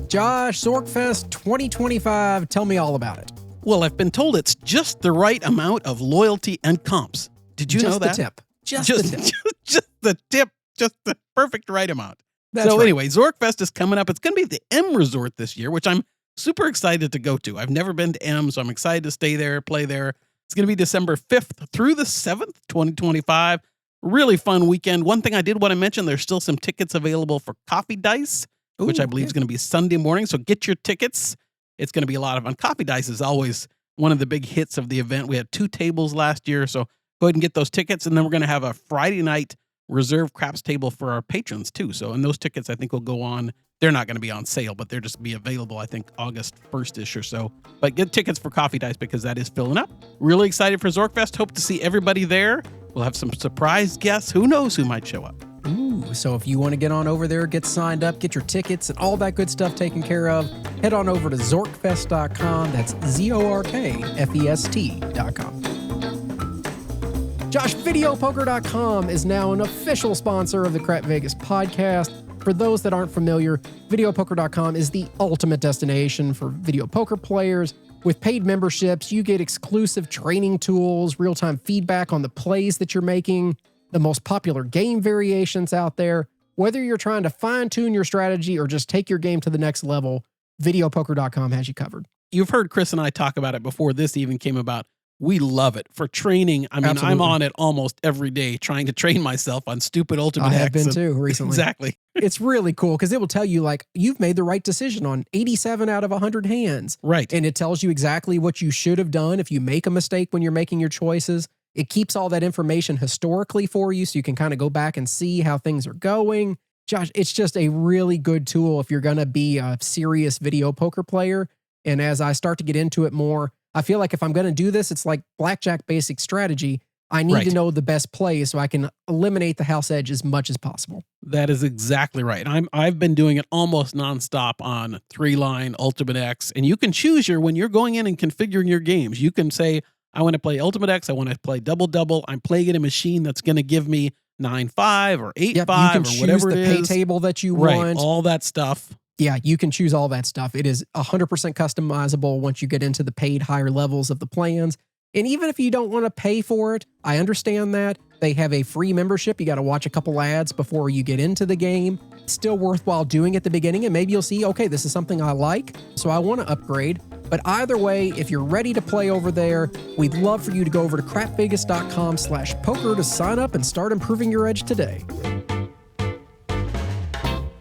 Josh, Zorkfest 2025, tell me all about it. Well, I've been told it's just the right amount of loyalty and comps. Did you know that? Just the tip. Just the tip. Just the perfect right amount. That's right. Anyway, Zorkfest is coming up. It's going to be at the M Resort this year, which I'm super excited to go to. I've never been to M, so I'm excited to stay there, play there. It's going to be December 5th through the 7th, 2025. Really fun weekend. One thing I did want to mention, there's still some tickets available for Coffee Dice, which I believe is going to be Sunday morning. So get your tickets. It's going to be a lot of fun. Coffee Dice is always one of the big hits of the event. We had 2 tables last year, so go ahead and get those tickets. And then we're going to have a Friday night reserve craps table for our patrons too. So, and those tickets I think will go on. They're not going to be on sale, but they're just be available, I think, August 1st-ish or so. But get tickets for Coffee Dice because that is filling up. Really excited for Zorkfest. Hope to see everybody there. We'll have some surprise guests. Who knows who might show up? Ooh, so if you want to get on over there, get signed up, get your tickets and all that good stuff taken care of, head on over to zorkfest.com. That's ZORKFEST.com. Josh, videopoker.com is now an official sponsor of the Crap Vegas podcast. For those that aren't familiar, videopoker.com is the ultimate destination for video poker players. With paid memberships, you get exclusive training tools, real-time feedback on the plays that you're making, the most popular game variations out there. Whether you're trying to fine-tune your strategy or just take your game to the next level, videopoker.com has you covered. You've heard Chris and I talk about it before this even came about. We love it. For training, I mean, Absolutely. I'm on it almost every day trying to train myself on stupid Ultimate I have X. been too recently. Exactly. It's really cool because it will tell you, like, you've made the right decision on 87 out of 100 hands. Right. And it tells you exactly what you should have done if you make a mistake when you're making your choices. It keeps all that information historically for you so you can kind of go back and see how things are going. Josh, it's just a really good tool if you're going to be a serious video poker player. And as I start to get into it more, I feel like if I'm going to do this, it's like blackjack basic strategy. I need to Right. know the best play so I can eliminate the house edge as much as possible. That is exactly right. I've been doing it almost nonstop on 3-line Ultimate X, and you can choose when you're going in and configuring your games. You can say, I want to play Ultimate X, I want to play double. I'm playing in a machine that's going to give me 9-5 or 8-5 Yep, you can or choose whatever the it pay is. table that you Right, want. all that stuff. Yeah, you can choose all that stuff. It is 100% customizable once you get into the paid higher levels of the plans. And even if you don't want to pay for it, I understand that. They have a free membership. You got to watch a couple ads before you get into the game. Still worthwhile doing at the beginning, and maybe you'll see, okay, this is something I like, so I want to upgrade. But either way, if you're ready to play over there, we'd love for you to go over to crapvegas.com/poker to sign up and start improving your edge today.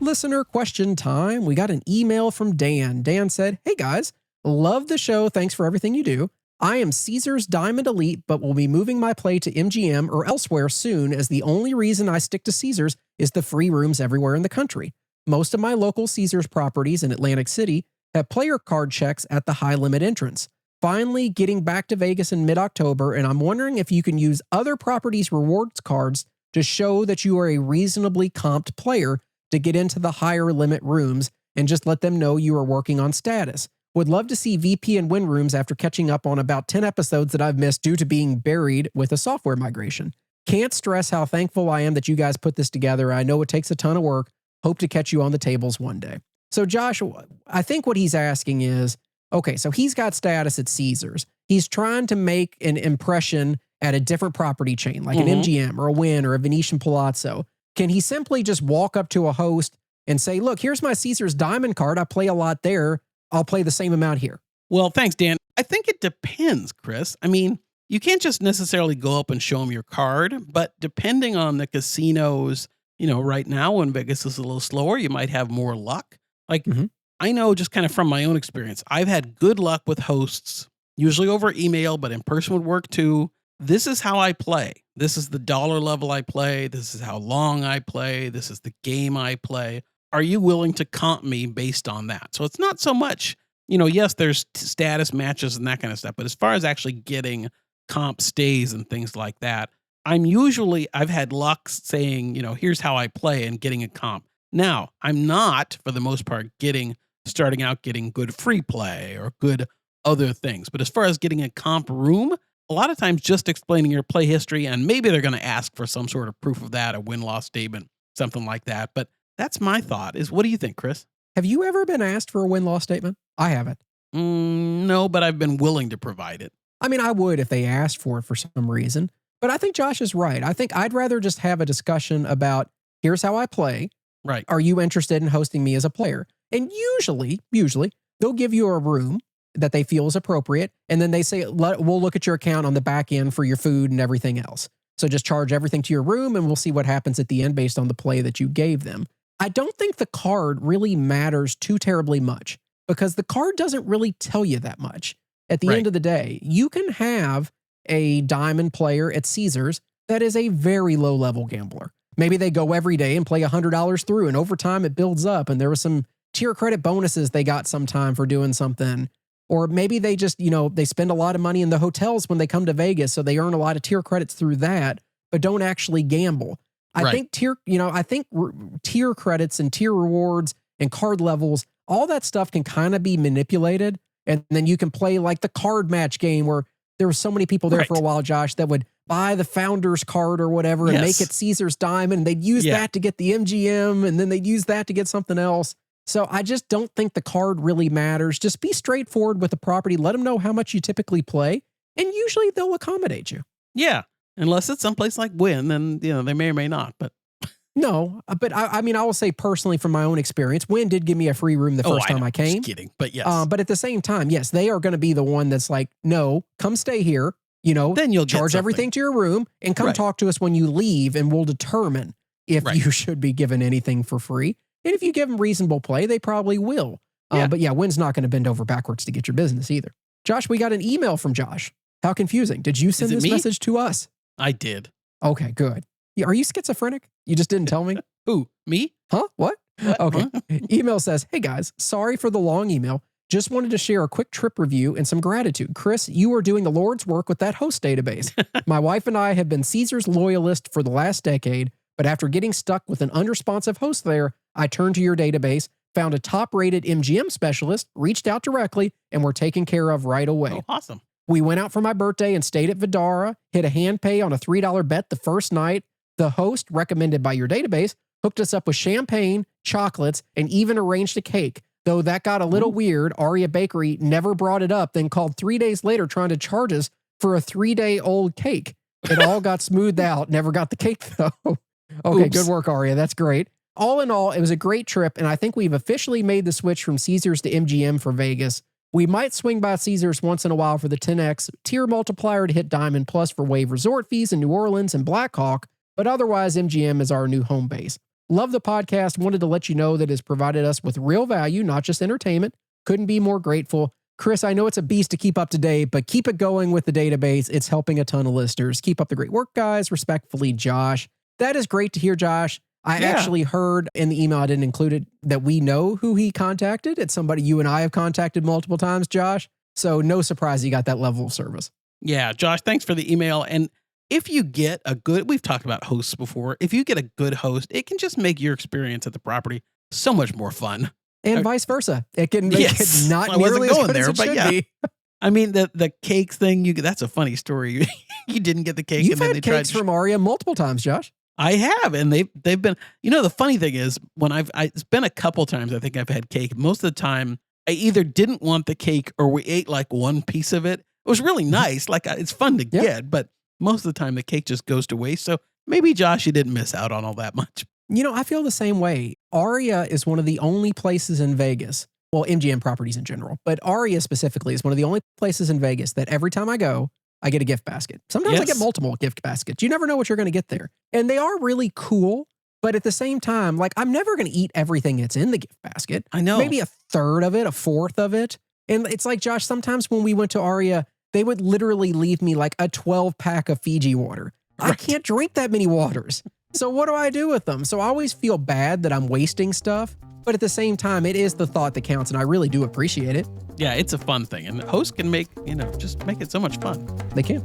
Listener question time. We got an email from Dan. Dan said, hey guys, love the show. Thanks for everything you do. I am Caesars Diamond Elite, but will be moving my play to MGM or elsewhere soon, as the only reason I stick to Caesars is the free rooms everywhere in the country. Most of my local Caesars properties in Atlantic City have player card checks at the high limit entrance. Finally getting back to Vegas in mid-October, and I'm wondering if you can use other properties' rewards cards to show that you are a reasonably comped player to get into the higher limit rooms, and just let them know you are working on status. Would love to see VP and win rooms after catching up on about 10 episodes that I've missed due to being buried with a software migration. Can't stress how thankful I am that you guys put this together. I know it takes a ton of work. Hope to catch you on the tables one day. So Josh, I think what he's asking is, okay, so he's got status at Caesars. He's trying to make an impression at a different property chain, like an MGM or a Wynn or a Venetian Palazzo. Can he simply just walk up to a host and say, look, here's my Caesars Diamond card. I play a lot there. I'll play the same amount here. Well, thanks, Dan. I think it depends, Chris. I mean, you can't just necessarily go up and show them your card, but depending on the casinos, right now when Vegas is a little slower, you might have more luck. Like, I know just kind of from my own experience, I've had good luck with hosts, usually over email, but in person would work too. This is how I play. This is the dollar level I play. This is how long I play. This is the game I play. Are you willing to comp me based on that? So it's not so much, yes, there's status matches and that kind of stuff. But as far as actually getting comp stays and things like that, I've had luck saying, here's how I play and getting a comp. Now, I'm not, for the most part, starting out getting good free play or good other things. But as far as getting a comp room, a lot of times just explaining your play history, and maybe they're going to ask for some sort of proof of that, a win-loss statement, something like that. But that's my thought. What do you think, Chris? Have you ever been asked for a win-loss statement? I haven't. No, but I've been willing to provide it. I mean, I would if they asked for it for some reason. But I think Josh is right. I think I'd rather just have a discussion about, here's how I play. Right. Are you interested in hosting me as a player? And usually, they'll give you a room that they feel is appropriate. And then they say, we'll look at your account on the back end for your food and everything else. So just charge everything to your room and we'll see what happens at the end based on the play that you gave them. I don't think the card really matters too terribly much because the card doesn't really tell you that much. At the end of the day, you can have a diamond player at Caesars that is a very low level gambler. Maybe they go every day and play $100 through, and over time it builds up. And there was some tier credit bonuses they got sometime for doing something. Or maybe they just, they spend a lot of money in the hotels when they come to Vegas, so they earn a lot of tier credits through that, but don't actually gamble. I think tier credits and tier rewards and card levels, all that stuff can kind of be manipulated. And then you can play like the card match game where there were so many people there for a while, Josh, that would buy the founder's card or whatever and make it Caesar's Diamond. And they'd use that to get the MGM, and then they'd use that to get something else. So I just don't think the card really matters. Just be straightforward with the property. Let them know how much you typically play, and usually they'll accommodate you. Yeah, unless it's someplace like Wynn, then they may or may not. But no, but I mean, I will say personally from my own experience, Wynn did give me a free room the first time I came. Just kidding, but yes. But at the same time, yes, they are going to be the one that's like, no, come stay here. Then you'll charge everything to your room and come talk to us when you leave, and we'll determine if you should be given anything for free. And if you give them reasonable play, they probably will. But yeah, Wynn's not going to bend over backwards to get your business either. Josh, we got an email from Josh. How confusing. Did you send this message to us? I did. Okay, good. Are you schizophrenic? You just didn't tell me? Who? Me? Huh? What? Okay. Email says, hey guys, sorry for the long email. Just wanted to share a quick trip review and some gratitude. Chris, you are doing the Lord's work with that host database. My wife and I have been Caesars loyalists for the last decade, but after getting stuck with an unresponsive host there, I turned to your database, found a top-rated MGM specialist, reached out directly, and were taken care of right away. Oh, awesome. We went out for my birthday and stayed at Vidara, hit a hand pay on a $3 bet the first night. The host, recommended by your database, hooked us up with champagne, chocolates, and even arranged a cake. Though that got a little weird, Aria Bakery never brought it up, then called 3 days later trying to charge us for a 3-day-old cake. It all got smoothed out, never got the cake though. Okay, Oops. Good work, Aria. That's great. All in all, it was a great trip, and I think we've officially made the switch from Caesars to MGM for Vegas. We might swing by Caesars once in a while for the 10X tier multiplier to hit Diamond Plus for Wave resort fees in New Orleans and Black Hawk, but otherwise MGM is our new home base. Love the podcast. Wanted to let you know that it has provided us with real value, not just entertainment. Couldn't be more grateful. Chris, I know it's a beast to keep up to date, but keep it going with the database. It's helping a ton of listeners. Keep up the great work, guys. Respectfully, Josh. That is great to hear, Josh. I actually heard in the email, I didn't include it, that we know who he contacted. It's somebody you and I have contacted multiple times, Josh. So no surprise you got that level of service. Yeah, Josh, thanks for the email. And if you get a good, we've talked about hosts before. If you get a good host, it can just make your experience at the property so much more fun. And vice versa. It can make it not nearly as good as it should be. I mean, the cakes thing, that's a funny story. You didn't get the cake. You've and then had cakes from Aria multiple times, Josh. I have, and they've been, the funny thing is when it's been a couple times, I think I've had cake. Most of the time I either didn't want the cake or we ate like one piece of it. It was really nice. Like it's fun to get, but most of the time the cake just goes to waste. So maybe Josh, you didn't miss out on all that much. I feel the same way. Aria is one of the only places in Vegas, well, MGM properties in general, but Aria specifically is one of the only places in Vegas that every time I go, I get a gift basket. Sometimes I get multiple gift baskets. You never know what you're going to get there. And they are really cool. But at the same time, like I'm never going to eat everything that's in the gift basket. I know. Maybe a third of it, a fourth of it. And it's like, Josh, sometimes when we went to Aria, they would literally leave me like a 12-pack of Fiji water. Right. I can't drink that many waters. So what do I do with them? So I always feel bad that I'm wasting stuff. But at the same time, it is the thought that counts. And I really do appreciate it. Yeah, it's a fun thing. And hosts can make, just make it so much fun. They can.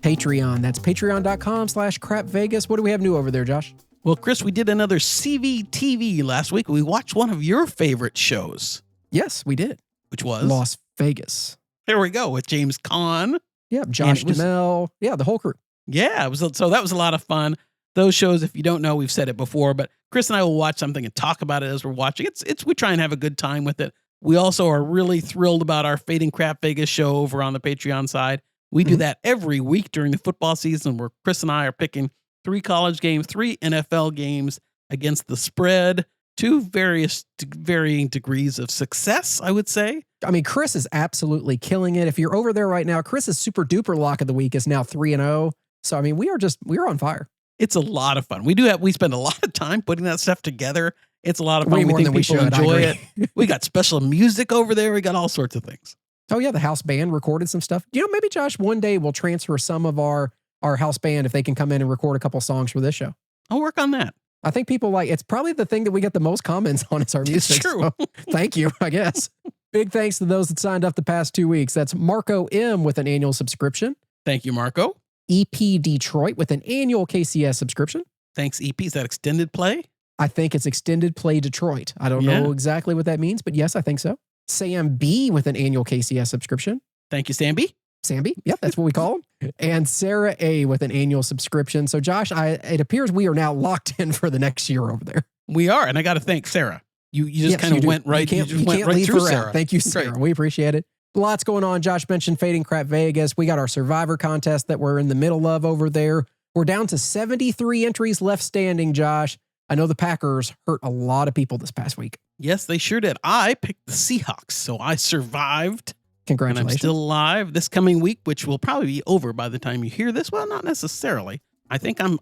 Patreon. That's patreon.com/crapvegas. What do we have new over there, Josh? Well, Chris, we did another CVTV last week. We watched one of your favorite shows. Yes, we did. Which was? Las Vegas. There we go, with James Caan. Yeah, Josh Duhamel. Yeah, the whole crew. Yeah, so that was a lot of fun. Those shows, if you don't know, we've said it before, but Chris and I will watch something and talk about it as we're watching. We try and have a good time with it. We also are really thrilled about our Fading Crap Vegas show over on the Patreon side. We do that every week during the football season where Chris and I are picking 3 college games, 3 NFL games against the spread, to varying degrees of success, I would say. I mean, Chris is absolutely killing it. If you're over there right now, Chris's super duper lock of the week is now 3-0. So, I mean, we're on fire. It's a lot of fun. We spend a lot of time putting that stuff together. It's a lot of fun. Way more we than think people we should. enjoy it. We got special music over there. We got all sorts of things. Oh yeah, the house band recorded some stuff. Maybe Josh, one day we'll transfer some of our house band if they can come in and record a couple songs for this show. I'll work on that. I think people it's probably the thing that we get the most comments on is our music. It's true. So, thank you, I guess. Big thanks to those that signed up the past 2 weeks. That's Marco M with an annual subscription. Thank you, Marco. EP Detroit with an annual KCS subscription. Thanks, EP. Is that extended play? I think it's Extended Play Detroit. I don't know exactly what that means, but yes, I think so. Sam B with an annual KCS subscription. Thank you, Sam B. Sam B. Yep, that's what we call him. And Sarah A with an annual subscription. So Josh, it appears we are now locked in for the next year over there. We are, and I got to thank Sarah. You just kind of went right. You just can't went right leave through her Sarah. out. Thank you, Sarah. Right. We appreciate it. Lots going on. Josh mentioned Fading Crap Vegas. We got our Survivor contest that we're in the middle of over there. We're down to 73 entries left standing, Josh. I know the Packers hurt a lot of people this past week. Yes, they sure did. I picked the Seahawks, so I survived. Congratulations. And I'm still alive this coming week, which will probably be over by the time you hear this. Well, not necessarily. I think I'm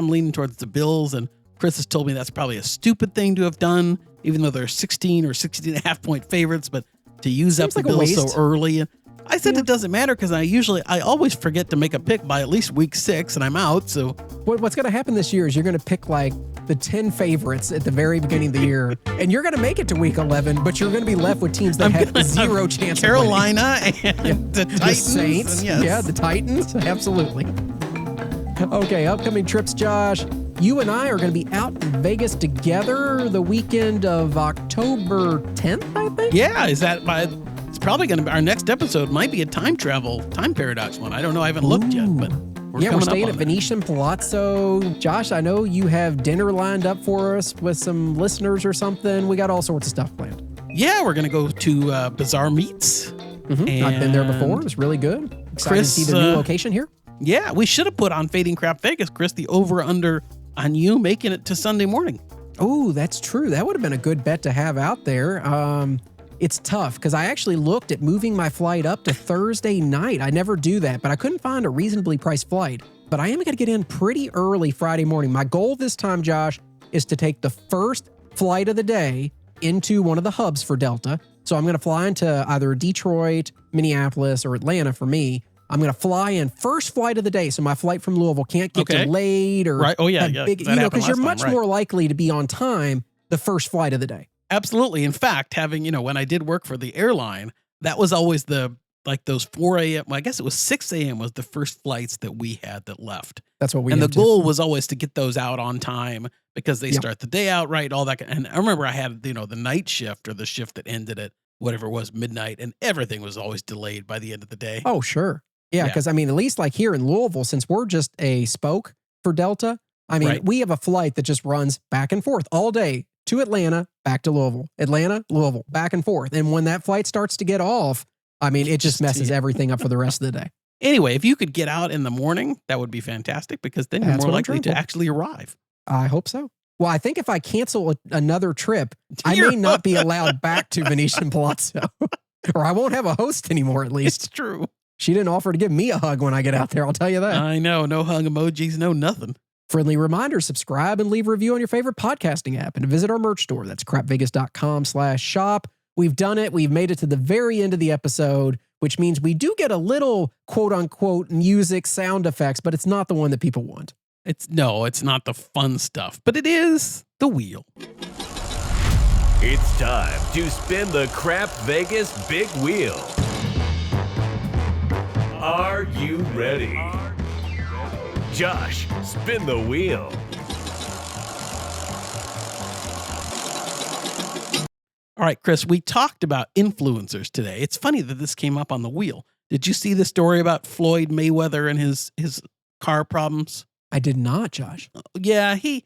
leaning towards the Bills, and Chris has told me that's probably a stupid thing to have done, even though they're 16 or 16 and a half point favorites, but to use up the Bills so early. I said it doesn't matter because I always forget to make a pick by at least week 6 and I'm out. So what's going to happen this year is you're going to pick like the 10 favorites at the very beginning of the year, and you're going to make it to week 11, but you're going to be left with teams that have zero chance Carolina of winning. and the Titans. Saints. And yes. Yeah, the Titans. Absolutely. Okay, upcoming trips, Josh. You and I are going to be out in Vegas together the weekend of October 10th, I think? Yeah, is that by... It's probably going to be... Our next episode might be a time paradox one. I don't know. I haven't looked yet, but... We're staying at Venetian Palazzo. Josh, I know you have dinner lined up for us with some listeners or something. We got all sorts of stuff planned. Yeah, we're going to go to Bizarre Meats. Mm-hmm. I've been there before. It was really good. Excited to see the new location here. Yeah, we should have put on Fading Crap Vegas, Chris, the over-under on you making it to Sunday morning. Oh, that's true. That would have been a good bet to have out there. It's tough because I actually looked at moving my flight up to Thursday night. I never do that, but I couldn't find a reasonably priced flight. But I am going to get in pretty early Friday morning. My goal this time, Josh, is to take the first flight of the day into one of the hubs for Delta. So I'm going to fly into either Detroit, Minneapolis, or Atlanta for me. I'm going to fly in first flight of the day. So my flight from Louisville can't get delayed or right. Oh, yeah. because you're much more likely to be on time the first flight of the day. Absolutely. In fact, having, when I did work for the airline, that was always those 4 a.m. Well, I guess it was 6 a.m. was the first flights that we had that left. That's what we And had the goal was always to get those out on time because they start the day out right, all that. And I remember I had, the night shift or the shift that ended at whatever it was, midnight, and everything was always delayed by the end of the day. Oh, sure. Yeah, because at least like here in Louisville, since we're just a spoke for Delta, we have a flight that just runs back and forth all day to Atlanta, back to Louisville, Atlanta, Louisville, back and forth. And when that flight starts to get off, it just messes everything up for the rest of the day. Anyway, if you could get out in the morning, that would be fantastic because then you're more likely to actually arrive. I hope so. Well, I think if I cancel another trip, I may not be allowed back to Venetian Palazzo, or I won't have a host anymore, at least. It's true. She didn't offer to give me a hug when I get out there, I'll tell you that. I know. No hug emojis, no nothing. Friendly reminder, subscribe and leave a review on your favorite podcasting app and visit our merch store. That's crapvegas.com/shop. We've done it. We've made it to the very end of the episode, which means we do get a little quote unquote music sound effects, but it's not the one that people want. It's not the fun stuff, but it is the wheel. It's time to spin the Crap Vegas Big Wheel. Are you ready? Josh, spin the wheel. All right, Chris, we talked about influencers today. It's funny that this came up on the wheel. Did you see the story about Floyd Mayweather and his car problems? I did not, Josh. Yeah, he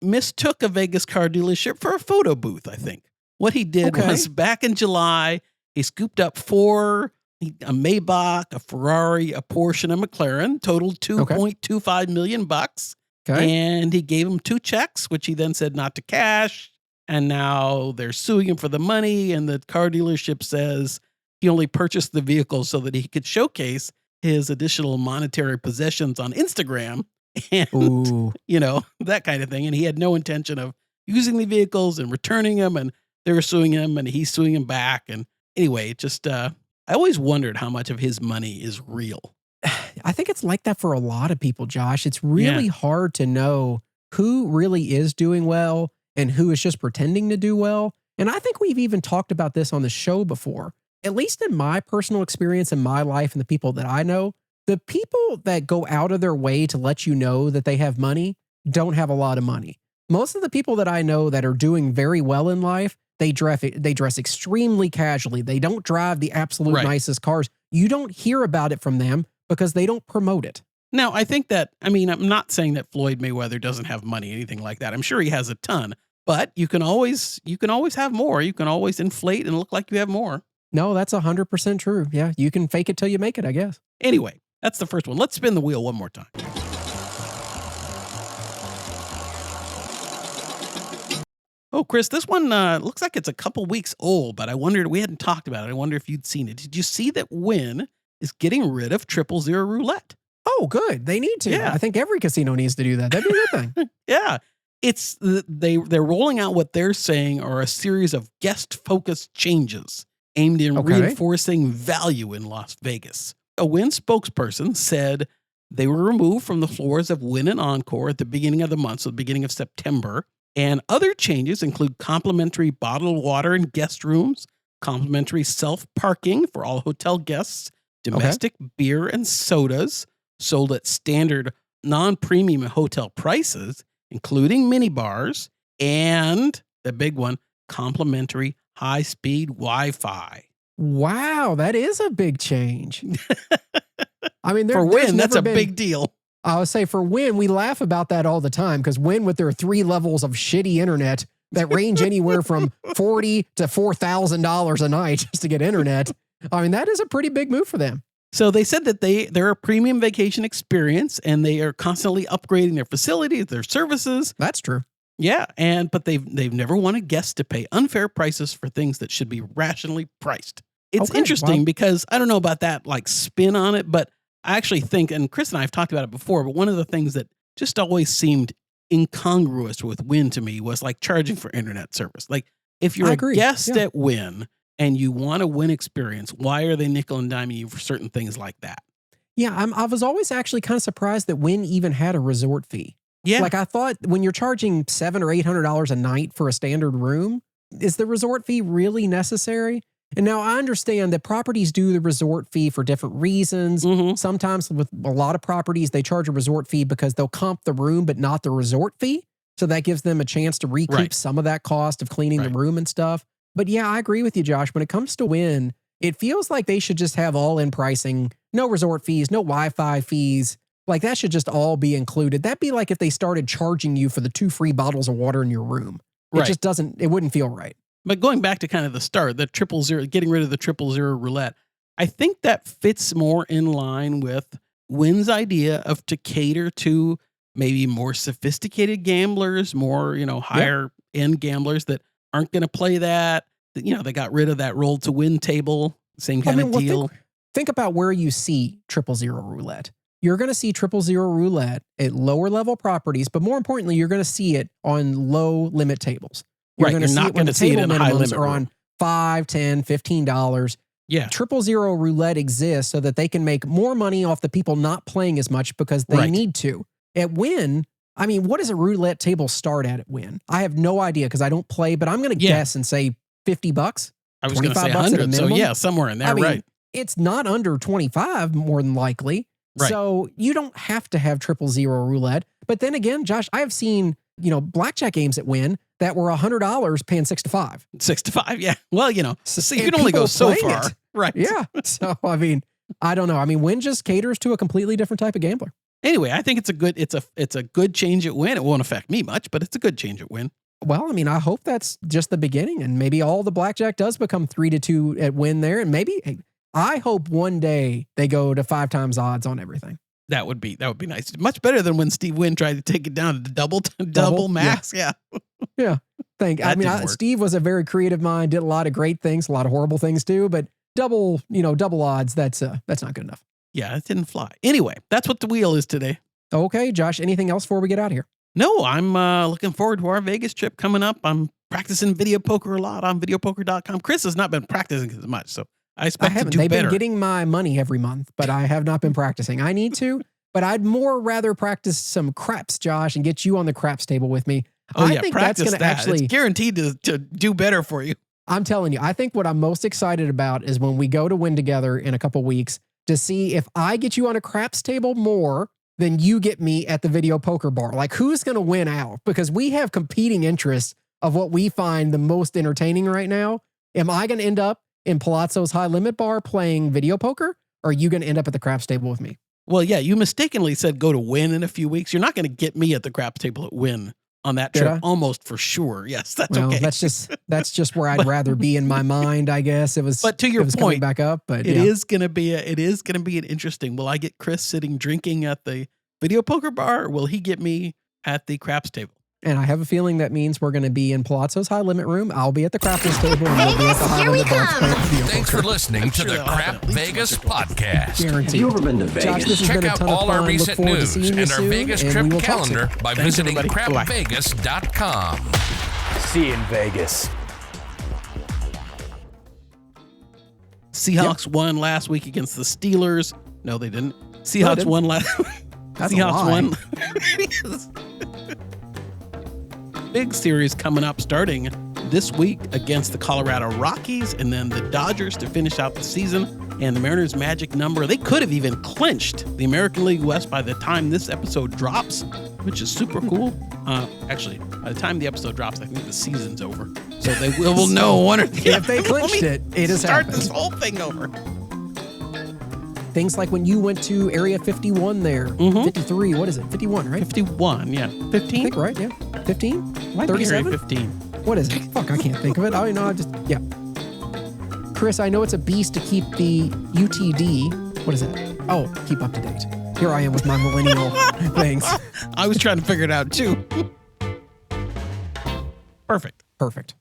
mistook a Vegas car dealership for a photo booth, I think. What he did was back in July, he scooped up a Maybach, a Ferrari, a Porsche, and a McLaren, totaled $2.25 million. And he gave him 2 checks, which he then said not to cash. And now they're suing him for the money. And the car dealership says he only purchased the vehicle so that he could showcase his additional monetary possessions on Instagram and, that kind of thing. And he had no intention of using the vehicles and returning them. And they were suing him and he's suing him back. And anyway, I always wondered how much of his money is real. I think it's like that for a lot of people, Josh. It's really hard to know who really is doing well and who is just pretending to do well. And I think we've even talked about this on the show before. At least in my personal experience in my life and the people that I know, the people that go out of their way to let you know that they have money don't have a lot of money. Most of the people that I know that are doing very well in life, they dress extremely casually. They don't drive the absolute nicest cars. You don't hear about it from them because they don't promote it. Now, I think that, I'm not saying that Floyd Mayweather doesn't have money, anything like that. I'm sure he has a ton, but you can always have more. You can always inflate and look like you have more. No, that's 100% true. Yeah, you can fake it till you make it, I guess. Anyway, that's the first one. Let's spin the wheel one more time. Oh, Chris, this one looks like it's a couple weeks old, but we hadn't talked about it. I wonder if you'd seen it. Did you see that Wynn is getting rid of 000 roulette? Oh, good. They need to. Yeah. I think every casino needs to do that. That'd be a good thing. Yeah. They're rolling out what they're saying are a series of guest-focused changes aimed in reinforcing value in Las Vegas. A Wynn spokesperson said They were removed from the floors of Wynn and Encore at the beginning of the month, so the beginning of September. And other changes include complimentary bottled water in guest rooms, complimentary self-parking for all hotel guests, domestic beer and sodas sold at standard non-premium hotel prices, including mini bars, and the big one, complimentary high-speed Wi-Fi. Wow, that is a big change. I mean, for Wynn, that's a big deal. I would say for Wynn, we laugh about that all the time because Wynn, with their 3 levels of shitty internet that range anywhere from $40 to $4,000 a night just to get internet. I mean, that is a pretty big move for them. So they said that they're a premium vacation experience and they are constantly upgrading their facilities, their services. That's true. Yeah, but they've never wanted guests to pay unfair prices for things that should be rationally priced. It's interesting because I don't know about that like spin on it, but I actually think, and Chris and I have talked about it before, but one of the things that just always seemed incongruous with Wynn to me was like charging for internet service. Like if you're a guest at Wynn and you want a Wynn experience, why are they nickel and diming you for certain things like that? Yeah, I was always actually kind of surprised that Wynn even had a resort fee. Yeah. Like I thought when you're charging $700 or $800 a night for a standard room, is the resort fee really necessary? And now I understand that properties do the resort fee for different reasons. Mm-hmm. Sometimes with a lot of properties, they charge a resort fee because they'll comp the room, but not the resort fee. So that gives them a chance to recoup some of that cost of cleaning the room and stuff. But yeah, I agree with you, Josh. When it comes to Wynn, it feels like they should just have all in pricing, no resort fees, no Wi-Fi fees. Like that should just all be included. That'd be like if they started charging you for the 2 free bottles of water in your room. It just doesn't, it wouldn't feel right. But going back to kind of the start, the 000, getting rid of the 000 roulette, I think that fits more in line with Wynn's idea of to cater to maybe more sophisticated gamblers, more, higher end gamblers that aren't going to play that. They got rid of that roll to win table, same kind of deal. Think about where you see 000 roulette. You're going to see 000 roulette at lower level properties, but more importantly, you're going to see it on low limit tables. You're not going to see it in high limit are on $5, $10, $15. Yeah. 000 roulette exists so that they can make more money off the people not playing as much because they need to. At Wynn, I mean, what does a roulette table start at Wynn? I have no idea because I don't play, but I'm going to guess and say $50. I was going to say 100. So yeah, somewhere in there, I mean, it's not under 25 more than likely. Right. So you don't have to have 000 roulette. But then again, Josh, I have seen, blackjack games at Wynn that were $100 paying 6 to 5. 6 to 5, yeah. Well, so you can only go so far. Right. Yeah. So, I mean, I don't know. I mean, Wynn just caters to a completely different type of gambler. Anyway, I think it's a good change at Wynn. It won't affect me much, but it's a good change at Wynn. Well, I mean, I hope that's just the beginning, and maybe all the blackjack does become 3-2 at Wynn there, and maybe I hope one day they go to 5 times odds on everything. That would be nice. Much better than when Steve Wynn tried to take it down to double max. Yeah. Yeah. Steve was a very creative mind, did a lot of great things, a lot of horrible things too, but double odds, that's not good enough. Yeah, it didn't fly. Anyway, that's what the wheel is today. Okay, Josh, anything else before we get out of here? No, I'm looking forward to our Vegas trip coming up. I'm practicing video poker a lot on videopoker.com. Chris has not been practicing as much, so I expect to do They've better. Been getting my money every month, but I have not been practicing. I need to, but I'd rather practice some craps, Josh, and get you on the craps table with me. I think practice that's going to actually... It's guaranteed to do better for you. I'm telling you, I think what I'm most excited about is when we go to Win together in a couple weeks to see if I get you on a craps table more than you get me at the video poker bar. Like, who's going to win out? Because we have competing interests of what we find the most entertaining right now. Am I going to end up in Palazzo's high limit bar playing video poker? Or are you going to end up at the craps table with me? Well, yeah, you mistakenly said go to Win in a few weeks. You're not going to get me at the craps table at Win on that trip, almost for sure. Yes, that's okay. That's just where I'd rather be in my mind, I guess. But to your point, coming back up, but it is going to be an interesting. Will I get Chris sitting drinking at the video poker bar, or will he get me at the craps table? And I have a feeling that means we're going to be in Palazzo's high limit room. I'll be at the craps table, and we'll be at the high limit bar. Thanks for listening to the Crap Vegas podcast. Guaranteed. Have you ever been to Vegas? Josh, Check out all our recent news and our Vegas trip calendar by visiting everybody. crapvegas.com. See you in Vegas. Seahawks won last week against the Steelers. No, they didn't. Seahawks won last That's Seahawks won. Big series coming up starting this week against the Colorado Rockies and then the Dodgers to finish out the season. And the Mariners' magic number, they could have even clinched the American League West by the time this episode drops, which is super cool. Actually, by the time the episode drops, I think the season's over. So they will know one or the other. If they clinched it has start happened. this whole thing over. Things like when you went to Area 51 there. 53, what is it? 51, right? 51, yeah. 15? I think, right, yeah. 15? 37? 15. What is it? Fuck, I can't think of it. I don't know. Yeah. Chris, I know it's a beast to keep the UTD. What is that? Oh, keep up to date. Here I am with my millennial things. I was trying to figure it out too. Perfect. Perfect.